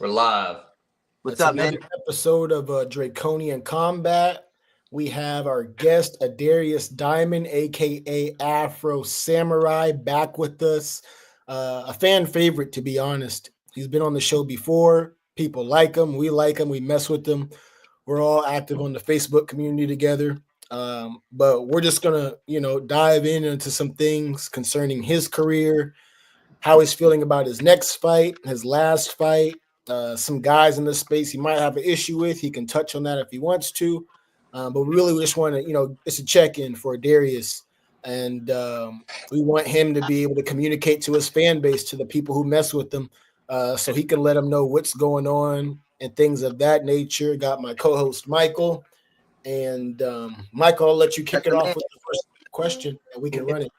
We're live. What's It's up, man? another episode of Draconian Combat. We have our guest Adarius Diamond, aka Afro Samurai, back with us. A fan favorite, to be honest. He's been on the show before. People like him. We mess with him. We're all active on the Facebook community together. But we're just gonna, dive into some things concerning his career, how he's feeling about his next fight, his last fight, some guys in this space he might have an issue with. He can touch on that if he wants to. But really, we just want to, it's a check in for Darius. And we want him to be able to communicate to his fan base, to the people who mess with him, so he can let them know what's going on and things of that nature. Got my co host, Michael. And Michael, I'll let you kick it off with the first question and we can run it.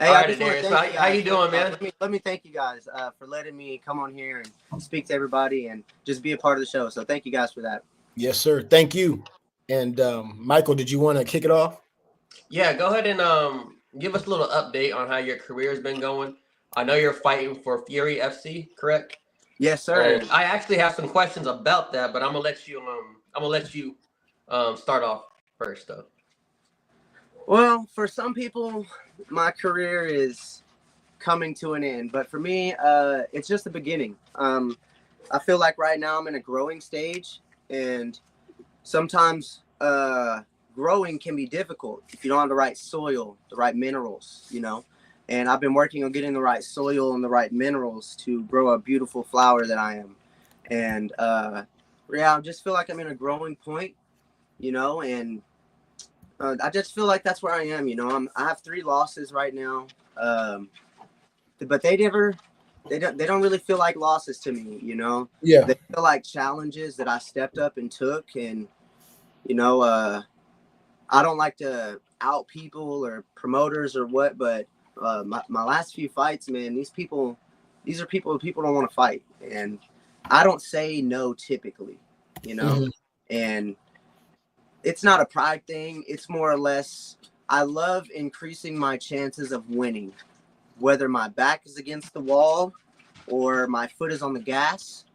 Hey, All I right, just want to Adarius, thank you how guys. you doing, man? Let me thank you guys for letting me come on here and speak to everybody and just be a part of the show. So thank you guys for that. Yes, sir. Thank you. And Michael, did you want to kick it off? Yeah, go ahead and give us a little update on how your career has been going. I know you're fighting for Fury FC, correct? Yes, sir. And I actually have some questions about that, but I'm gonna let you start off first, though. Well, for some people, my career is coming to an end, but for me, it's just the beginning. I feel like right now I'm in a growing stage, and sometimes growing can be difficult if you don't have the right soil, the right minerals, And I've been working on getting the right soil and the right minerals to grow a beautiful flower that I am. And yeah, I just feel like I'm in a growing point, and I just feel like that's where I am. I have 3 losses right now, but they don't really feel like losses to me. Yeah. They feel like challenges that I stepped up and took, and I don't like to out people or promoters or what, but my last few fights, man, these are people who people don't want to fight, and I don't say no typically, Mhm. and it's not a pride thing. It's more or less, I love increasing my chances of winning, whether my back is against the wall or my foot is on the gas.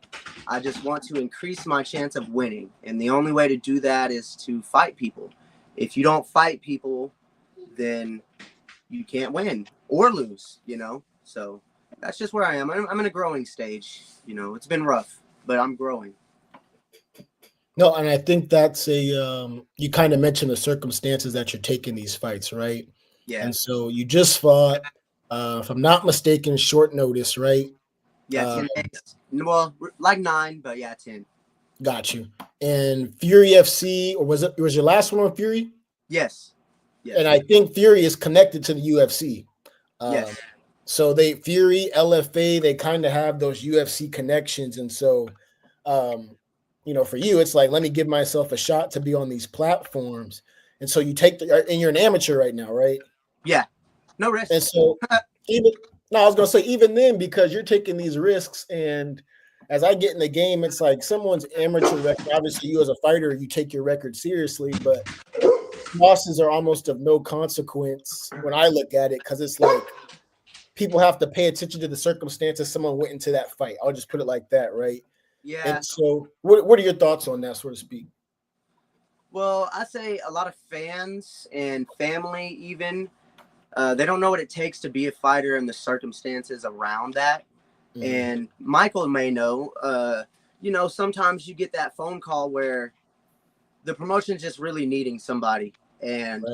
I just want to increase my chance of winning. And the only way to do that is to fight people. If you don't fight people, then you can't win or lose, So that's just where I am. I'm in a growing stage. It's been rough, but I'm growing. No, and I think that's you kind of mentioned the circumstances that you're taking these fights, right? Yeah. And so you just fought, if I'm not mistaken, short notice, right? Yeah, 10 days. Well, like 9, but yeah, 10. Got you. And Fury FC, or was your last one on Fury? Yes. And I think Fury is connected to the UFC. Yes. So Fury, LFA, they kind of have those UFC connections. And so, for you, it's like, let me give myself a shot to be on these platforms. And so you and you're an amateur right now, right? Yeah. No risk. And so I was going to say, even then, because you're taking these risks, and as I get in the game, it's like someone's amateur record. Obviously, you as a fighter, you take your record seriously, but losses are almost of no consequence when I look at it, because it's like people have to pay attention to the circumstances someone went into that fight. I'll just put it like that, right? Yeah. And so what are your thoughts on that, so to speak? Well, I say a lot of fans and family even, they don't know what it takes to be a fighter and the circumstances around that. Mm-hmm. And Michael may know, sometimes you get that phone call where the promotion's just really needing somebody, and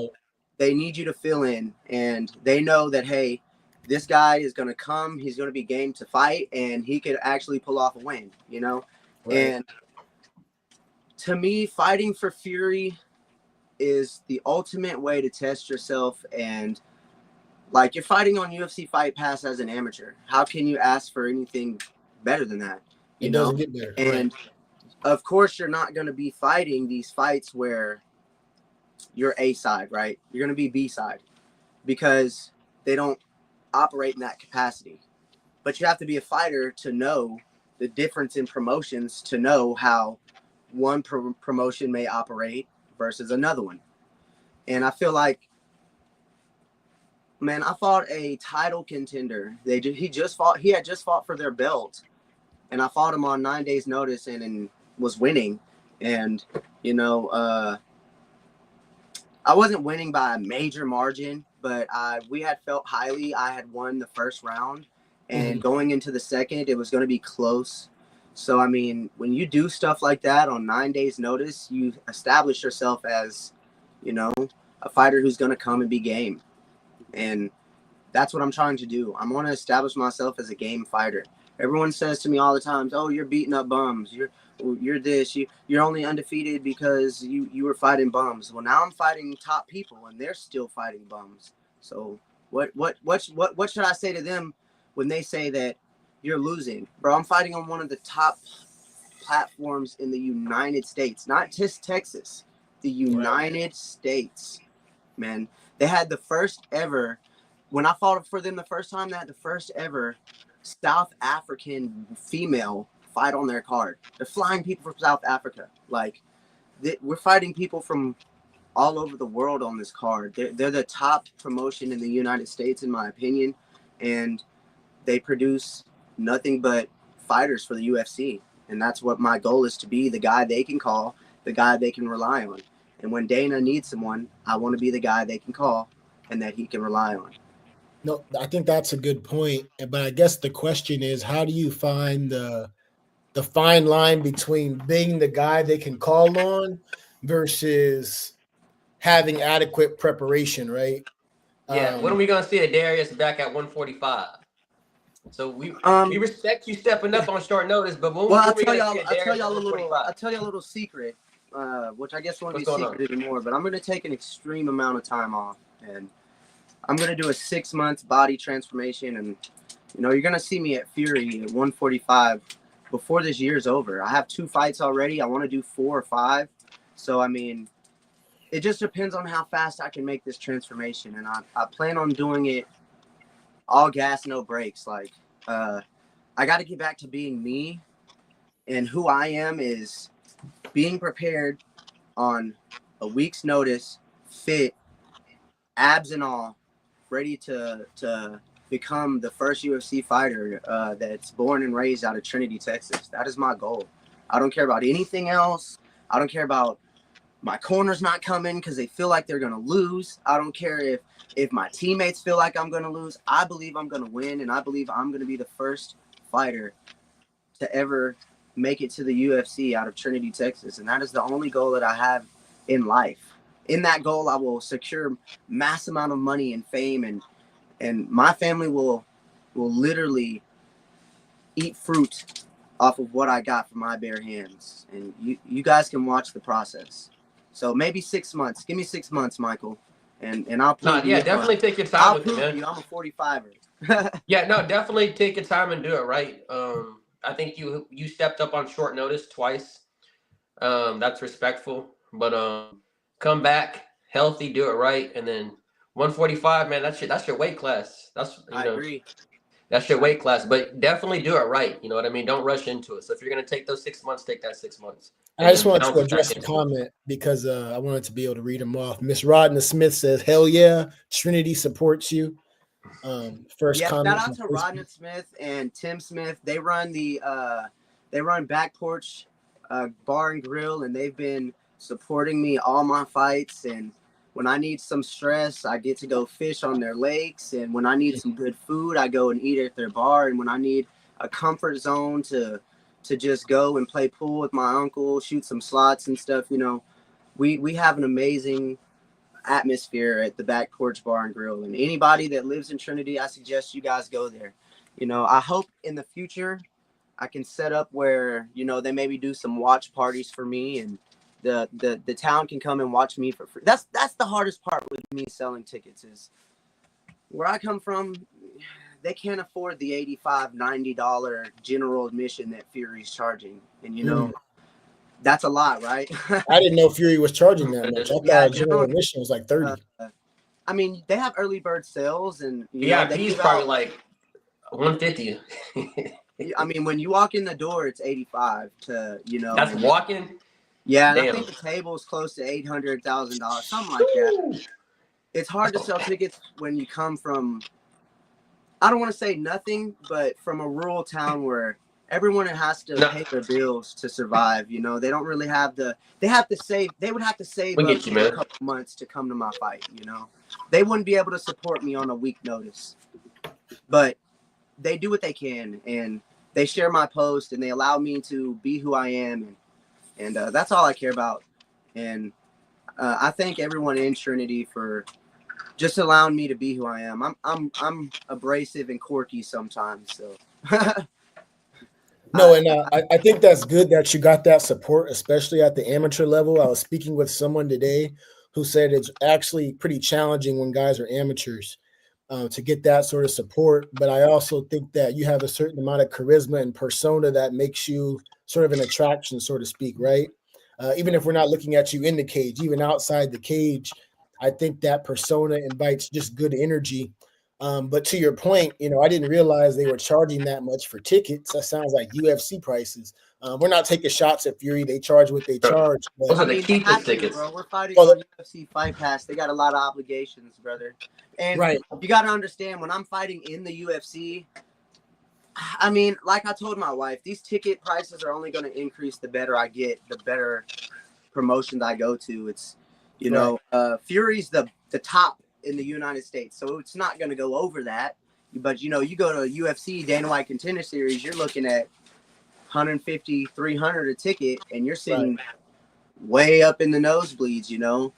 they need you to fill in, and they know that, hey, this guy is going to come, he's going to be game to fight, and he could actually pull off a win, And to me, fighting for Fury is the ultimate way to test yourself. And like, you're fighting on UFC Fight Pass as an amateur. How can you ask for anything better than that? It doesn't get better. And of course, you're not going to be fighting these fights where you're A side, right? You're going to be B side, because they don't operate in that capacity. But you have to be a fighter to know the difference in promotions, to know how one promotion may operate versus another one. And I feel like, man, I fought a title contender. He had just fought for their belt and I fought him on 9 days notice and was winning. And, I wasn't winning by a major margin, but we had felt highly. I had won the first round, and going into the second, it was going to be close. So, I mean, when you do stuff like that on 9 days notice, you establish yourself as, a fighter who's going to come and be game. And that's what I'm trying to do. I'm going to establish myself as a game fighter. Everyone says to me all the time, "Oh, you're beating up bums. You're this. You're only undefeated because you were fighting bums." Well, now I'm fighting top people, and they're still fighting bums. So what should I say to them when they say that you're losing, bro? I'm fighting on one of the top platforms in the United States, not just Texas, the United States, man. They had the first ever. When I fought for them the first time, they had the first ever South African female fight on their card. They're flying people from South Africa. Like, we're fighting people from all over the world on this card. They're the top promotion in the United States, in my opinion, and they produce nothing but fighters for the UFC. And that's what my goal is, to be the guy they can call, the guy they can rely on. And when Dana needs someone, I want to be the guy they can call and that he can rely on. No, I think that's a good point. But I guess the question is, how do you find the fine line between being the guy they can call on versus having adequate preparation, right? Yeah. When are we gonna see Adarius back at 145? So we respect you stepping up on short notice, but I'll tell y'all a little secret, which I guess won't be secret anymore. But I'm gonna take an extreme amount of time off, and I'm going to do a 6 month body transformation. And, you're going to see me at Fury at 145 before this year's over. I have 2 fights already. I want to do 4 or 5. So, I mean, it just depends on how fast I can make this transformation. And I plan on doing it all gas, no brakes. Like, I got to get back to being me. And who I am is being prepared on a week's notice, fit, abs and all, ready to become the first UFC fighter that's born and raised out of Trinity, Texas. That is my goal. I don't care about anything else. I don't care about my corners not coming because they feel like they're going to lose. I don't care if my teammates feel like I'm going to lose. I believe I'm going to win, and I believe I'm going to be the first fighter to ever make it to the UFC out of Trinity, Texas. And that is the only goal that I have in life. In that goal, I will secure mass amount of money and fame, and my family will literally eat fruit off of what I got from my bare hands. And you guys can watch the process. So maybe 6 months. Give me 6 months, Michael, and I'll prove you. Yeah, definitely take your time with it, man. I'm a 45er. Yeah, no, definitely take your time and do it right. I think you stepped up on short notice twice. That's respectful, but come back healthy, do it right, and then 145, man. That's your weight class. I agree. That's your weight class, but definitely do it right. You know what I mean? Don't rush into it. So if you're gonna take those 6 months, take that 6 months. I just wanted to address the comment because I wanted to be able to read them off. Miss Rodna Smith says, "Hell yeah, Trinity supports you." First comment. Shout out to Rodna Smith and Tim Smith. They run Back Porch Bar and Grill, and they've been supporting me all my fights. And when I need some stress, I get to go fish on their lakes. And when I need some good food, I go and eat at their bar. And when I need a comfort zone to just go and play pool with my uncle, shoot some slots and stuff, we have an amazing atmosphere at the Back Porch Bar and Grill. And anybody that lives in Trinity, I suggest you guys go there. I hope in the future I can set up where, they maybe do some watch parties for me, and the town can come and watch me for free. That's the hardest part with me selling tickets, is where I come from, they can't afford the $85-$90 general admission that Fury's charging. And that's a lot, right? I didn't know Fury was charging that much. I thought general admission was like 30. I mean, they have early bird sales, and he's probably like 150. I mean, when you walk in the door, it's 85 to That's walking. Yeah, and I think the table is close to $800,000, something like that. It's hard to sell tickets when you come from, I don't want to say nothing, but from a rural town where everyone has to pay their bills to survive. You know, they don't really have they have to save. They would have to save up for a couple months to come to my fight. You know, they wouldn't be able to support me on a week notice, but they do what they can, and they share my post, and they allow me to be who I am, and that's all I care about. And I thank everyone in Trinity for just allowing me to be who I am. I'm abrasive and quirky sometimes, so. No, and I think that's good that you got that support, especially at the amateur level. I was speaking with someone today who said it's actually pretty challenging when guys are amateurs to get that sort of support. But I also think that you have a certain amount of charisma and persona that makes you sort of an attraction, so to speak, right? Even if we're not looking at you in the cage, even outside the cage, I think that persona invites just good energy. But to your point, you know, I didn't realize they were charging that much for tickets. That sounds like UFC prices. We're not taking shots at Fury. They charge what they charge. But, those are the cheapest tickets. Bro. We're fighting on UFC Fight Pass. They got a lot of obligations, brother. And you got to understand, when I'm fighting in the UFC, I mean, like I told my wife, these ticket prices are only going to increase the better I get, the better promotions I go to. It's, you know, Fury's the top in the United States, so it's not going to go over that. But you know, you go to a UFC Dana White Contender Series, you're looking at 150, 300 a ticket, and you're sitting way up in the nosebleeds. You know,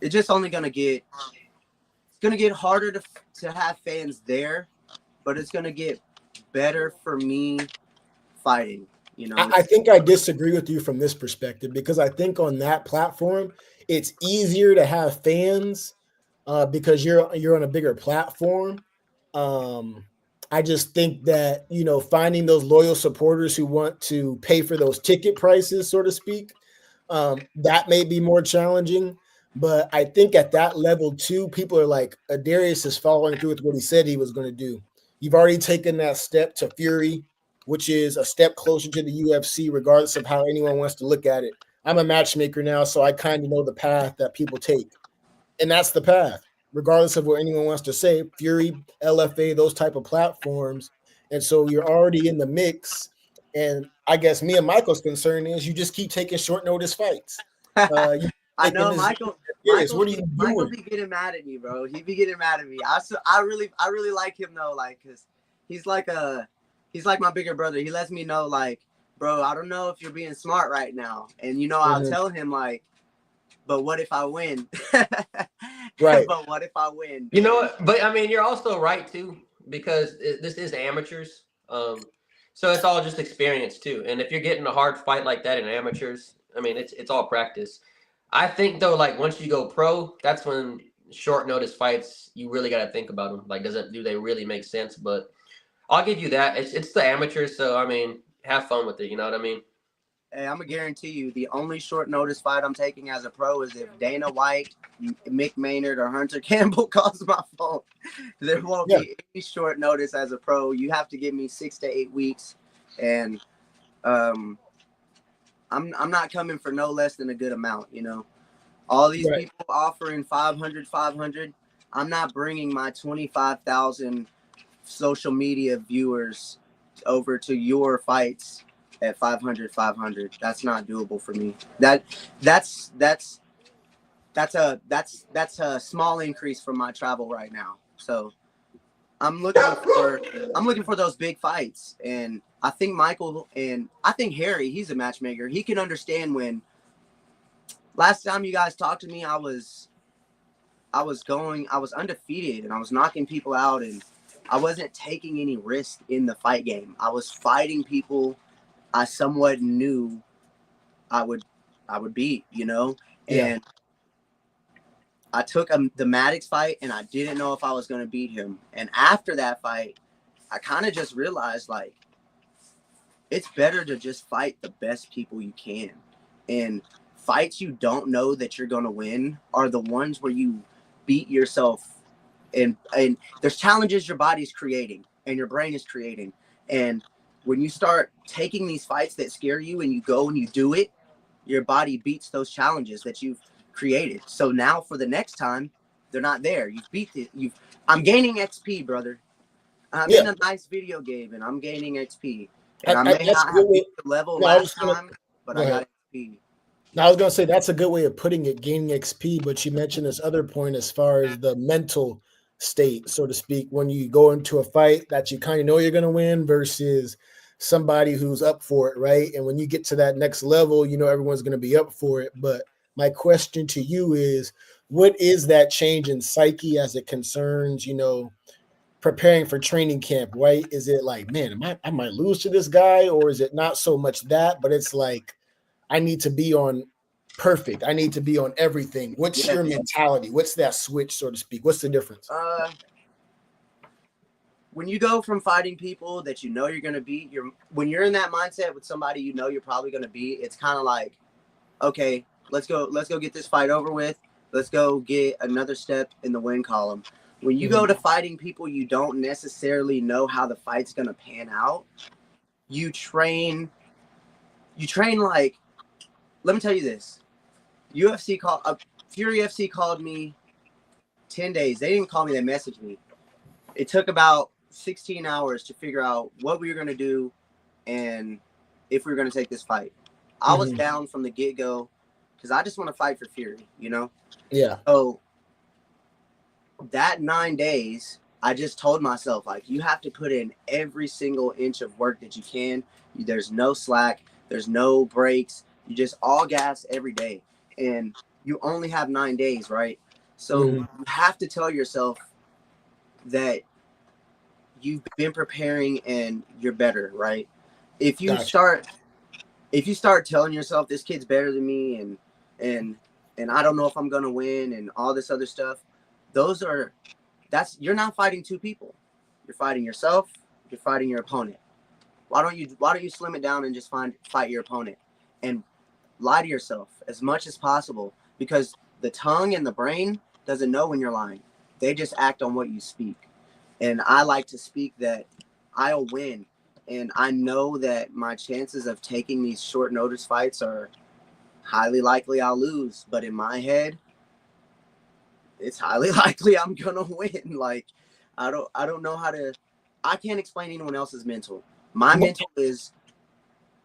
it's just only going to get harder to have fans there, but it's going to get better for me fighting. You know, I think I disagree with you from this perspective, because I think on that platform, it's easier to have fans because you're on a bigger platform. I just think that, you know, finding those loyal supporters who want to pay for those ticket prices, so to speak, that may be more challenging. But I think at that level too, people are like, Adarius is following through with what he said he was going to do. You've already taken that step to Fury, which is a step closer to the UFC, regardless of how anyone wants to look at it. I'm a matchmaker now, so I kind of know the path that people take. And that's the path, regardless of what anyone wants to say. Fury, LFA, those type of platforms. And so you're already in the mix. And I guess me and Michael's concern is you just keep taking short notice fights. I know Michael what are you doing? Michael be getting mad at me, bro. He be getting mad at me. I really like him though, like, cause he's like my bigger brother. He lets me know, like, bro, I don't know if you're being smart right now. And you know, I'll tell him, like, but what if I win? Right. But what if I win? You know what? But I mean, you're also right too, because this is amateurs. So it's all just experience too. And if you're getting a hard fight like that in amateurs, I mean, it's all practice. I think though, like once you go pro, that's when short notice fights, you really got to think about them. Like, do they really make sense? But I'll give you that. It's the amateurs, so I mean, have fun with it. You know what I mean? Hey, I'm gonna guarantee you, the only short notice fight I'm taking as a pro is if Dana White, Mick Maynard, or Hunter Campbell calls my phone. There won't be any short notice as a pro. You have to give me 6 to 8 weeks, and I'm not coming for no less than a good amount. You know, all these people offering 500. I'm not bringing my 25,000 social media viewers over to your fights at 500. That's not doable for me. That's a small increase from my travel right now. So I'm looking for those big fights. And I think Michael and I think Harry, he's a matchmaker. He can understand when last time you guys talked to me, I was undefeated and I was knocking people out, and I wasn't taking any risk in the fight game. I was fighting people I somewhat knew I would beat, you know? And I took the Maddox fight, and I didn't know if I was going to beat him. And after that fight, I kind of just realized, like, it's better to just fight the best people you can. And fights you don't know that you're going to win are the ones where you beat yourself. And there's challenges your body's creating and your brain is creating. And when you start taking these fights that scare you and you go and you do it, your body beats those challenges that you've created. So now for the next time, they're not there. You've beat it. I'm gaining XP, brother. I'm Yeah, in a nice video game and I'm gaining XP. And I may that's a not good have way. beat the level No, I was last gonna time, but go I ahead. got XP. Now, I was gonna say that's a good way of putting it, gaining XP. But you mentioned this other point as far as the mental state, so to speak, when you go into a fight that you kind of know you're gonna win versus somebody who's up for it, right? And when you get to that next level, you know everyone's gonna be up for it. But my question to you is, what is that change in psyche as it concerns, preparing for training camp, right? Is it like, man, I might lose to this guy, or is it not so much that, but it's like I need to be on perfect. I need to be on everything. What's Yeah. your mentality? What's that switch, so to speak? What's the difference? When you go from fighting people that you know you're gonna beat, when you're in that mindset with somebody you know you're probably gonna beat, it's kind of like, okay, let's go get this fight over with. Let's go get another step in the win column. When you go to fighting people you don't necessarily know how the fight's gonna pan out, you train like, let me tell you this. Fury FC called me 10 days. They didn't call me, they messaged me. It took about 16 hours to figure out what we were going to do and if we were going to take this fight. I was down from the get-go because I just want to fight for Fury, Yeah. So that 9 days, I just told myself, like, you have to put in every single inch of work that you can. There's no slack. There's no breaks. You just all gas every day. And you only have 9 days, right? So you have to tell yourself that you've been preparing and you're better, right? If you start telling yourself this kid's better than me and I don't know if I'm gonna win and all this other stuff, you're not fighting two people. You're fighting yourself, you're fighting your opponent. Why don't you slim it down and just fight your opponent and lie to yourself as much as possible, because the tongue and the brain doesn't know when you're lying. They just act on what you speak. And I like to speak that I'll win. And I know that my chances of taking these short notice fights are highly likely I'll lose. But in my head, it's highly likely I'm gonna win. Like, I don't know I can't explain anyone else's mental. My mental is.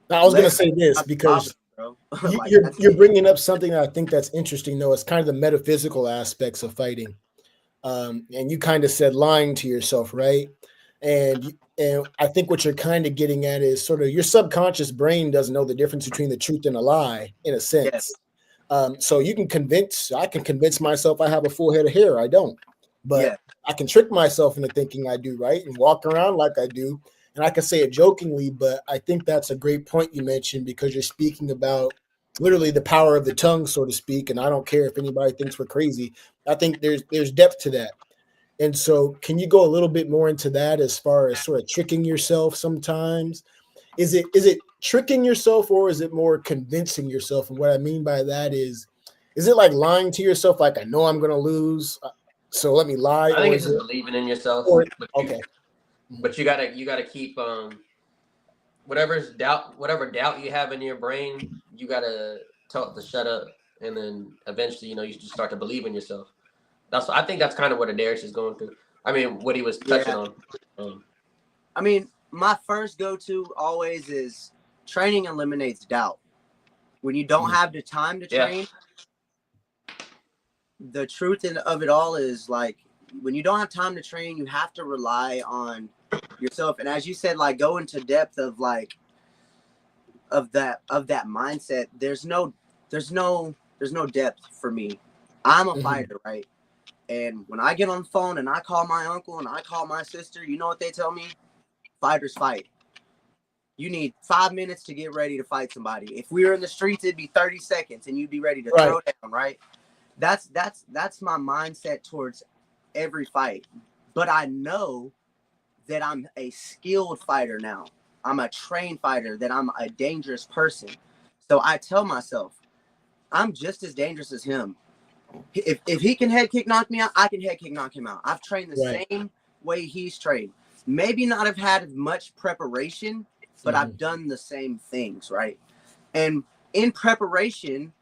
I was gonna say this because you're bringing up something that I think that's interesting, though. It's kind of the metaphysical aspects of fighting. And you kind of said lying to yourself, right? And I think what you're kind of getting at is sort of your subconscious brain doesn't know the difference between the truth and a lie, in a sense. Yes. So I can convince myself I have a full head of hair. I don't, but I can trick myself into thinking I do, right? And walk around like I do. And I can say it jokingly, but I think that's a great point you mentioned, because you're speaking about literally the power of the tongue, so to speak. And I don't care if anybody thinks we're crazy. I think there's depth to that. And so can you go a little bit more into that as far as sort of tricking yourself sometimes? Is it tricking yourself, or is it more convincing yourself? And what I mean by that is it like lying to yourself? Like, I know I'm going to lose, so let me lie. I think it's just believing in yourself. But you gotta keep whatever doubt you have in your brain, you gotta tell it to shut up, and then eventually, you just start to believe in yourself. I think that's kind of what Adarius is going through. I mean, what he was touching on. I mean, my first go-to always is training eliminates doubt. When you don't have the time to train, the truth of it all is, like, when you don't have time to train, you have to rely on yourself. And as you said, like, go into depth of that mindset. There's no depth for me. I'm a fighter, right? And when I get on the phone and I call my uncle and I call my sister, you know what they tell me? Fighters fight. You need 5 minutes to get ready to fight somebody. If we were in the streets, it'd be 30 seconds and you'd be ready to throw down, right? That's my mindset towards every fight. But I know that I'm a skilled fighter now. I'm a trained fighter, that I'm a dangerous person. So I tell myself, I'm just as dangerous as him. If he can head kick knock me out, I can head kick knock him out. I've trained the same way he's trained. Maybe not have had much preparation, but I've done the same things, right? And in preparation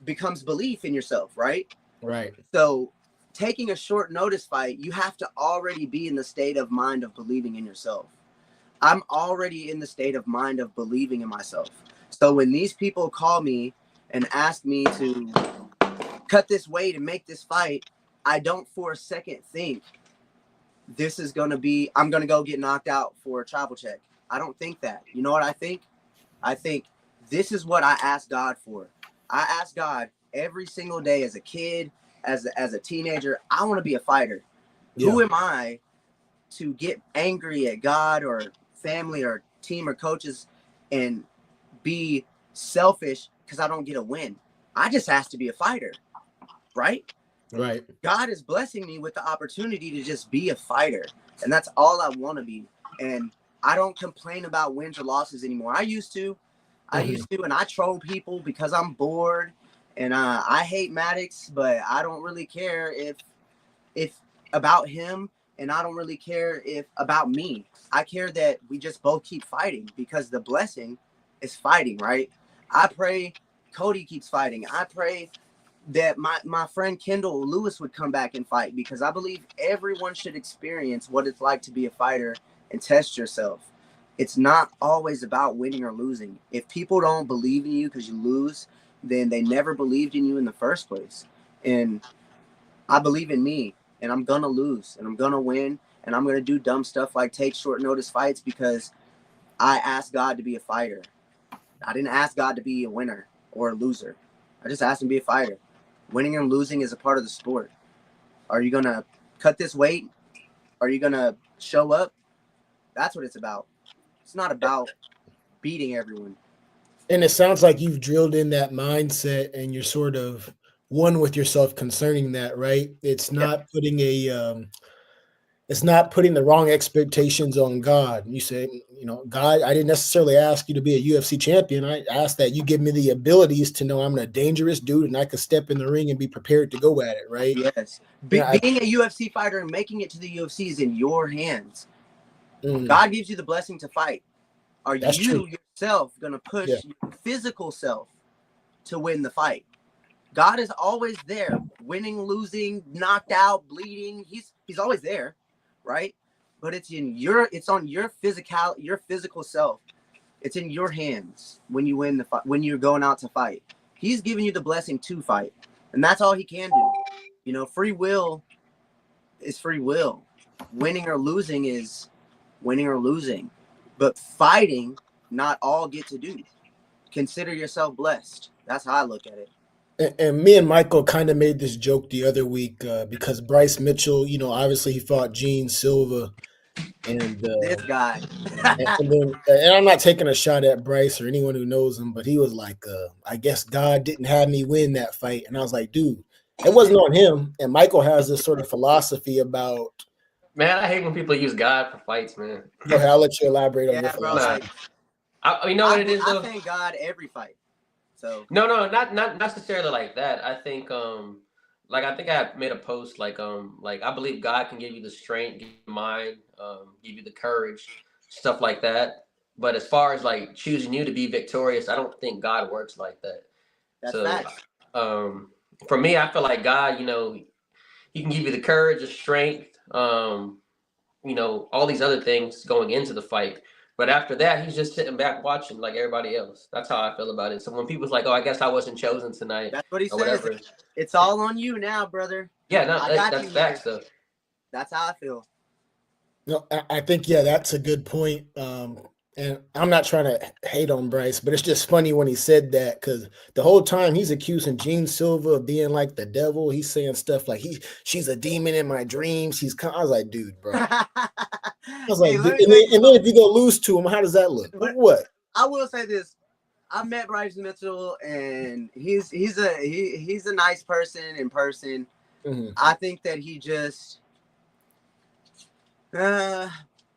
becomes belief in yourself, right? Right. So taking a short notice fight, you have to already be in the state of mind of believing in yourself. I'm already in the state of mind of believing in myself. So when these people call me and ask me to cut this weight and make this fight, I don't for a second think this is going to be, I'm going to go get knocked out for a travel check. I don't think that. You know what I think? I think this is what I asked God for. I asked God every single day as a kid, as a teenager, I want to be a fighter. Yeah. Who am I to get angry at God or family or team or coaches and be selfish because I don't get a win? I just asked to be a fighter, right? Right. God is blessing me with the opportunity to just be a fighter. And that's all I want to be. And I don't complain about wins or losses anymore. I used to, and I troll people because I'm bored. And I hate Maddox, but I don't really care if about him, and I don't really care if about me. I care that we just both keep fighting, because the blessing is fighting, right? I pray Cody keeps fighting. I pray that my friend Kendall Lewis would come back and fight, because I believe everyone should experience what it's like to be a fighter and test yourself. It's not always about winning or losing. If people don't believe in you because you lose, then they never believed in you in the first place. And I believe in me, and I'm going to lose, and I'm going to win, and I'm going to do dumb stuff like take short notice fights because I asked God to be a fighter. I didn't ask God to be a winner or a loser. I just asked him to be a fighter. Winning and losing is a part of the sport. Are you going to cut this weight? Are you going to show up? That's what it's about. It's not about beating everyone. And it sounds like you've drilled in that mindset, and you're sort of one with yourself concerning that, right? It's not putting it's not putting the wrong expectations on God. You say, God, I didn't necessarily ask you to be a UFC champion. I asked that you give me the abilities to know I'm a dangerous dude and I could step in the ring and be prepared to go at it, right? Yes. Being a UFC fighter and making it to the UFC is in your hands. God gives you the blessing to fight. Are you yourself going to push your physical self to win the fight? God is always there, winning, losing, knocked out, bleeding. He's always there, right? But it's on your physical self. It's in your hands when you win the fight, when you're going out to fight. He's giving you the blessing to fight, and that's all he can do. Free will is free will. Winning or losing is winning or losing. But fighting, not all get to do. Consider yourself blessed. That's how I look at it. And me and Michael kind of made this joke the other week because Bryce Mitchell, obviously he fought Gene Silva, and this guy. and I'm not taking a shot at Bryce or anyone who knows him, but he was like, I guess God didn't have me win that fight, and I was like, dude, it wasn't on him. And Michael has this sort of philosophy about. Man, I hate when people use God for fights, man. Go ahead, I'll let you elaborate on your philosophy. You know what it is, though? I thank God every fight. So no, not necessarily like that. I think I think I made a post like I believe God can give you the strength, give you the mind, give you the courage, stuff like that. But as far as like choosing you to be victorious, I don't think God works like that. That's so facts. For me, I feel like God, he can give you the courage, the strength, all these other things going into the fight. But after that, he's just sitting back watching like everybody else. That's how I feel about it. So when people's like, "Oh, I guess I wasn't chosen tonight," that's what he says. It's all on you now, brother. Yeah, no, that's facts, though. That's how I feel. No, I think that's a good point. And I'm not trying to hate on Bryce, but it's just funny when he said that, because the whole time he's accusing Gene Silva of being like the devil. He's saying stuff like she's a demon in my dreams. I was like, dude, bro. I was like, and then if you go lose to him, how does that look? What? I will say this: I met Bryce Mitchell, and he's a nice person in person. Mm-hmm. I think that he just.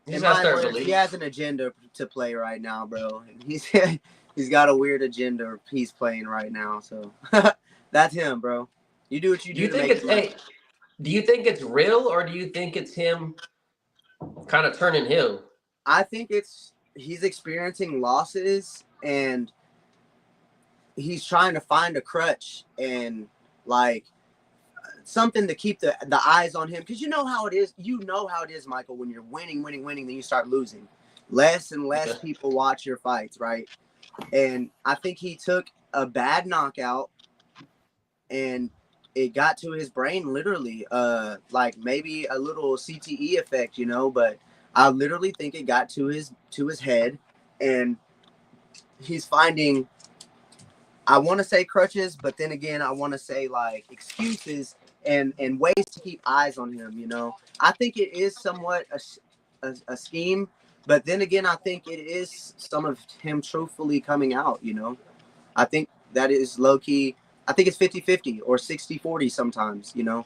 He has an agenda to play right now, bro. He's got a weird agenda he's playing right now. So that's him, bro. You do what you do. Do you think it's real, or do you think it's him kind of turning heel? I think he's experiencing losses, and he's trying to find a crutch and like something to keep the eyes on him, because you know how it is. You know how it is, Michael. When you're winning, then you start losing. Less and less people watch your fights, right? And I think he took a bad knockout, and it got to his brain literally, like maybe a little CTE effect, you know. But I literally think it got to his head, and he's finding, I want to say crutches, but then again, I want to say like excuses and ways to keep eyes on him. You know, I think it is somewhat a scheme, but then again, I think it is some of him truthfully coming out. You know, I think that is low key. I think it's 50-50 or 60-40 sometimes. You know,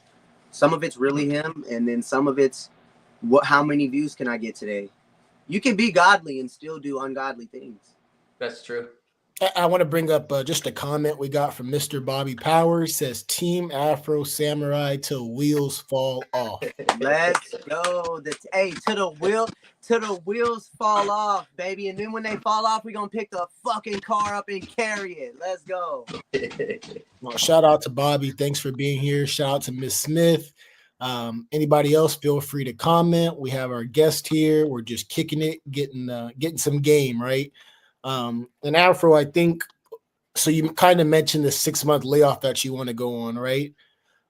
some of it's really him, and then some of it's how many views can I get today? You can be godly and still do ungodly things. That's true. I want to bring up just a comment we got from Mr. Bobby Powers. Says Team Afro Samurai till wheels fall off. Let's go. Hey, to the wheels fall off, baby. And then when they fall off, we're gonna pick the fucking car up and carry it. Let's go. Well, shout out to Bobby. Thanks for being here. Shout out to Miss Smith. Anybody else, feel free to comment. We have our guest here. We're just kicking it, getting some game, right? And Afro, I think, so you kind of mentioned the 6-month layoff that you want to go on, right?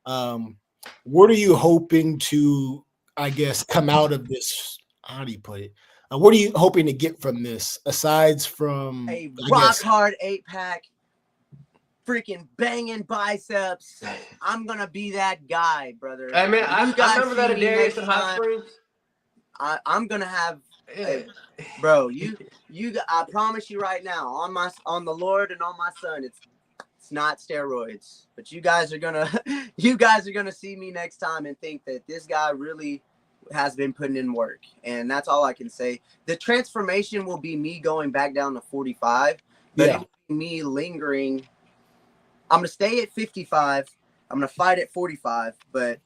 What are you hoping to, I guess, come out of this? How do you put it? What are you hoping to get from this, aside from a rock hard 8-pack, freaking banging biceps? I'm gonna be that guy, brother. I mean, I remember that Adarius in Hot Springs. I'm gonna have, bro. You. I promise you right now, on the Lord and on my son, it's not steroids. But you guys are gonna see me next time and think that this guy really has been putting in work, and that's all I can say. The transformation will be me going back down to 45, but it will be me lingering. I'm gonna stay at 55. I'm gonna fight at 45, but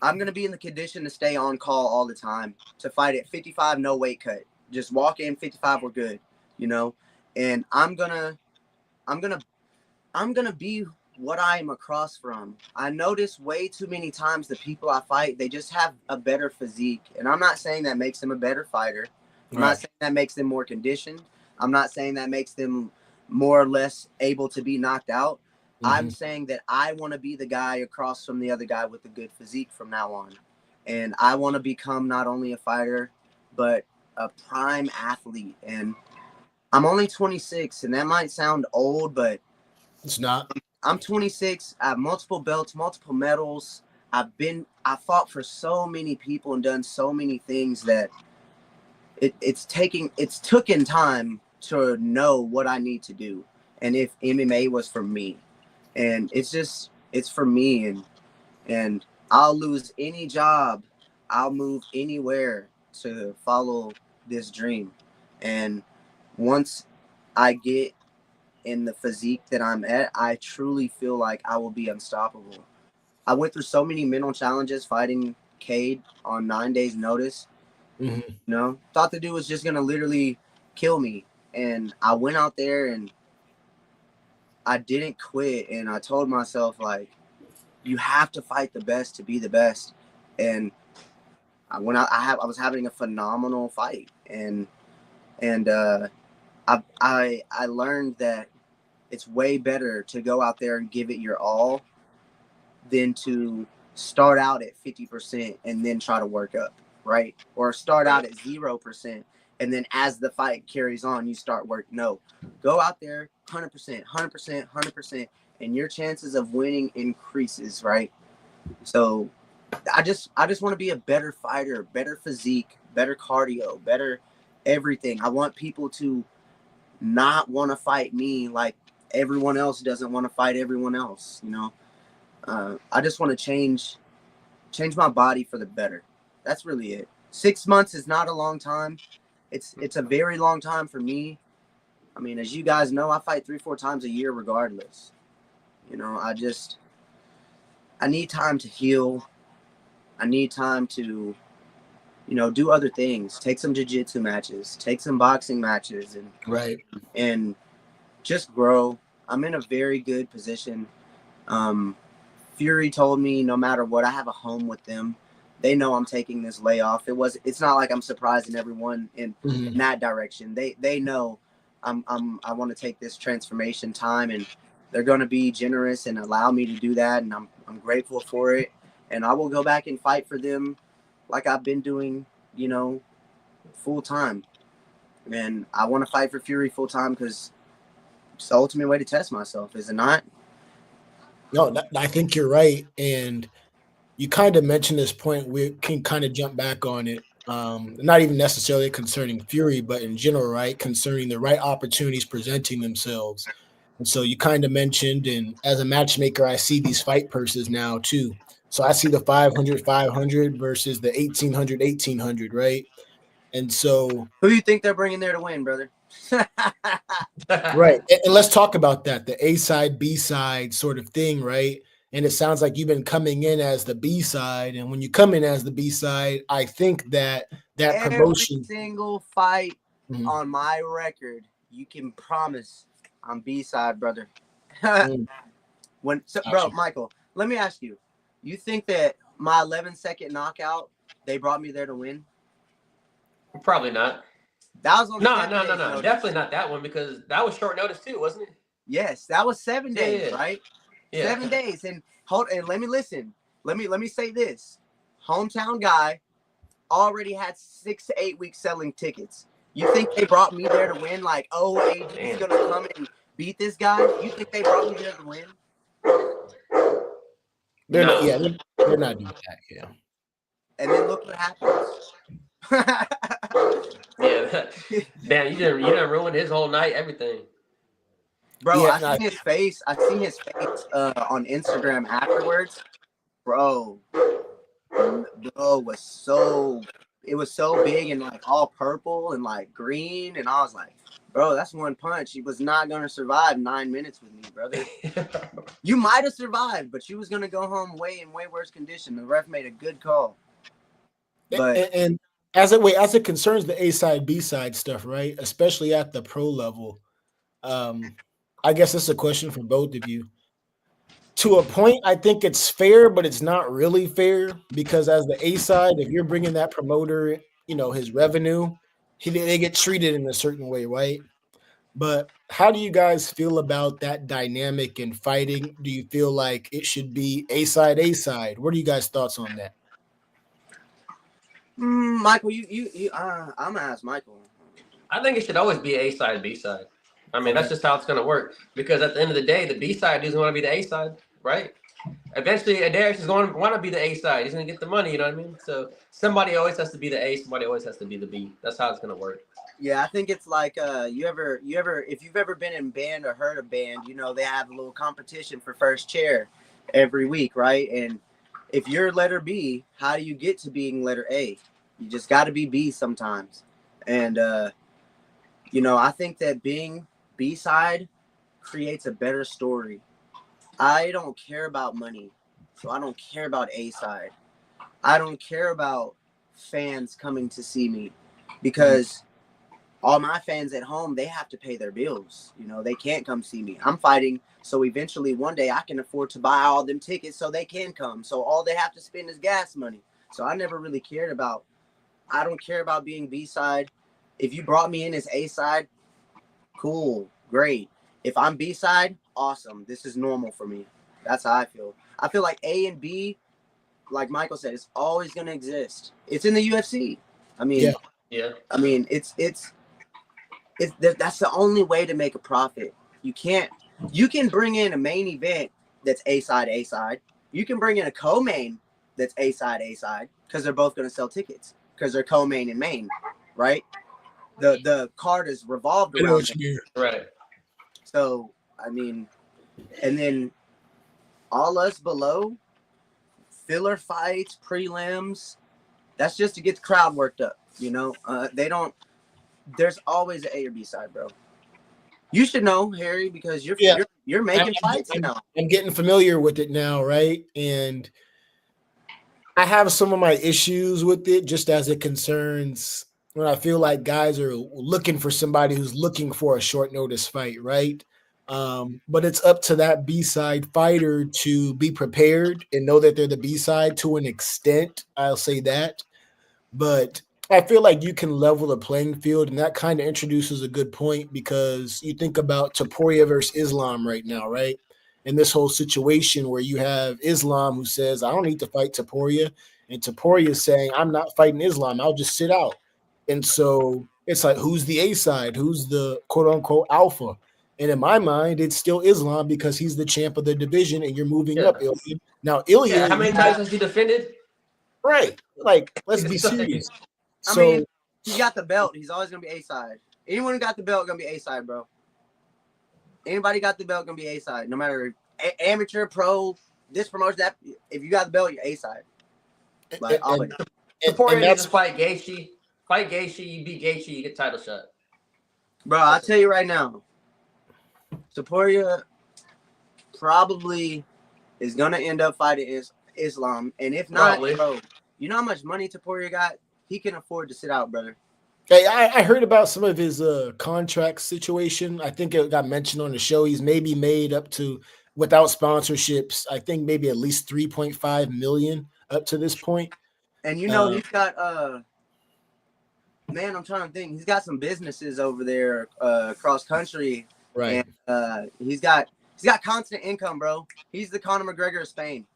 I'm gonna be in the condition to stay on call all the time, to fight at 55, no weight cut. Just walk in 55, we're good, you know. And I'm gonna be what I am across from. I notice way too many times the people I fight, they just have a better physique, and I'm not saying that makes them a better fighter. I'm not saying that makes them more conditioned. I'm not saying that makes them more or less able to be knocked out. I'm saying that I want to be the guy across from the other guy with a good physique from now on. And I want to become not only a fighter, but a prime athlete. And I'm only 26, and that might sound old, but it's not. I'm 26. I have multiple belts, multiple medals. I fought for so many people and done so many things that it's taken time to know what I need to do. And if MMA was for me, and it's for me, and I'll lose any job, I'll move anywhere to follow this dream. And once I get in the physique that I'm at, I truly feel like I will be unstoppable. I went through so many mental challenges fighting Cade on 9 days notice. You know, thought the dude was just gonna literally kill me, and I went out there and I didn't quit, and I told myself, like, you have to fight the best to be the best. And I went out. I was having a phenomenal fight, and I learned that it's way better to go out there and give it your all than to start out at 50% and then try to work up, right? Or start out at 0%. And then as the fight carries on, you start work. No, go out there 100%, 100%, 100%, and your chances of winning increases, right? So I just want to be a better fighter, better physique, better cardio, better everything. I want people to not want to fight me like everyone else doesn't want to fight everyone else, you know? I just want to change my body for the better. That's really it. 6 months is not a long time. It's a very long time for me. I mean, as you guys know, I fight 3-4 times a year regardless. You know, I need time to heal. I need time to, you know, do other things. Take some jiu-jitsu matches, take some boxing matches, and just grow. I'm in a very good position Fury told me no matter what, I have a home with them. They know I'm taking this layoff. It's not like I'm surprising everyone in that direction. They know I want to take this transformation time, and they're going to be generous and allow me to do that, and I'm grateful for it. And I will go back and fight for them like I've been doing, you know, full time. And I want to fight for Fury full time because it's the ultimate way to test myself, is it not? No, I think you're right. And you kind of mentioned this point. We can kind of jump back on it. Not even necessarily concerning Fury, but in general, right? Concerning the right opportunities presenting themselves. And so you kind of mentioned, and as a matchmaker, I see these fight purses now too. So I see the 500 versus the 1800, right? And so, Who do you think they're bringing there to win, brother? right. And let's talk about that, the A side, B side sort of thing, right? And it sounds like you've been coming in as the B side. And when you come in as the B side, I think that promotion. Every single fight on my record, you can promise I'm B side, brother. Bro, Michael, let me ask you. You think that my 11-second knockout, they brought me there to win? Probably not. That was on no. Definitely not that one, because that was short notice too, wasn't it? Yes, that was 7 days, right? Yeah. 7 days. And let me listen. Let me say this. Hometown guy already had 6 to 8 weeks selling tickets. You think they brought me there to win? Like, oh, AD's gonna come and beat this guy? You think they brought me there to win? They're not doing that, yeah. And then look what happens. Yeah, damn, you didn't ruin his whole night, everything. Bro, I seen his face. I seen his face on Instagram afterwards. Bro, it was so big and like all purple and like green, and I was like, bro, that's one punch. He was not gonna survive 9 minutes with me, brother. You might have survived, but you was gonna go home in way worse condition. The ref made a good call. But and as it concerns the A side, B side stuff, right? Especially at the pro level, I guess it's a question for both of you. To a point, I think it's fair, but it's not really fair, because as the A side, if you're bringing that promoter, you know, his revenue, they get treated in a certain way, right? But how do you guys feel about that dynamic in fighting? Do you feel like it should be A side? What are you guys' thoughts on that? Michael, I'm gonna ask Michael. I think it should always be A side, B side. I mean, that's just how it's gonna work. Because at the end of the day, the B side doesn't want to be the A side, right? Eventually, Adarius is going to want to be the A side. He's going to get the money, you know what I mean? So somebody always has to be the A, somebody always has to be the B. That's how it's going to work. Yeah, I think it's like if you've ever been in band or heard of band, you know, they have a little competition for first chair every week, right? And if you're letter B, how do you get to being letter A? You just got to be B sometimes. And you know, I think that being B side creates a better story. I don't care about money, so I don't care about A side. I don't care about fans coming to see me, because all my fans at home, they have to pay their bills. You know, they can't come see me. I'm fighting so eventually one day I can afford to buy all them tickets so they can come. So all they have to spend is gas money. So I never really cared about, I don't care about being B side. If you brought me in as A side, cool, great. If I'm B side, awesome. This is normal for me. That's how I feel. I feel like A and B, like Michael said, it's always going to exist. It's in the UFC. I mean, yeah. I mean, it's that's the only way to make a profit. You can bring in a main event that's A side. You can bring in a co-main that's A side, because they're both going to sell tickets because they're co-main and main, right? The card is revolved around them. Right. So, I mean, and then all us below, filler fights, prelims, that's just to get the crowd worked up, you know? There's always an A or B side, bro. You should know, Harry, because you're making fights now. I'm getting familiar with it now, right? And I have some of my issues with it just as it concerns when I feel like guys are looking for somebody who's looking for a short notice fight, right? But it's up to that B-side fighter to be prepared and know that they're the B-side to an extent. I'll say that. But I feel like you can level the playing field, and that kind of introduces a good point because you think about Taporia versus Islam right now, right? And this whole situation where you have Islam who says, I don't need to fight Taporia. And Taporia is saying, I'm not fighting Islam. I'll just sit out. And so it's like, who's the A side? Who's the quote unquote alpha? And in my mind, it's still Islam because he's the champ of the division and you're moving up, Ilya. Now, Ilya. How many times has he defended? Right. Like, let's be serious. I mean, he got the belt. He's always going to be A-side. Anyone who got the belt going to be A-side, bro. Anybody got the belt going to be A-side. No matter amateur, pro, this promotion, that. If you got the belt, you're A-side. Like, always. Taporia needs to fight Gaethje. Fight Gaethje, you beat Gaethje, you get title shot. Bro, I'll tell you right now. Taporia probably is going to end up fighting Islam. And if not, bro, you know how much money Taporia got? He can afford to sit out, brother. Hey, I heard about some of his contract situation. I think it got mentioned on the show. He's maybe made up to, without sponsorships, I think maybe at least 3.5 million up to this point. And you know, he's got man, I'm trying to think. He's got some businesses over there cross country. Right. And he's got constant income, bro. He's the Conor McGregor of Spain.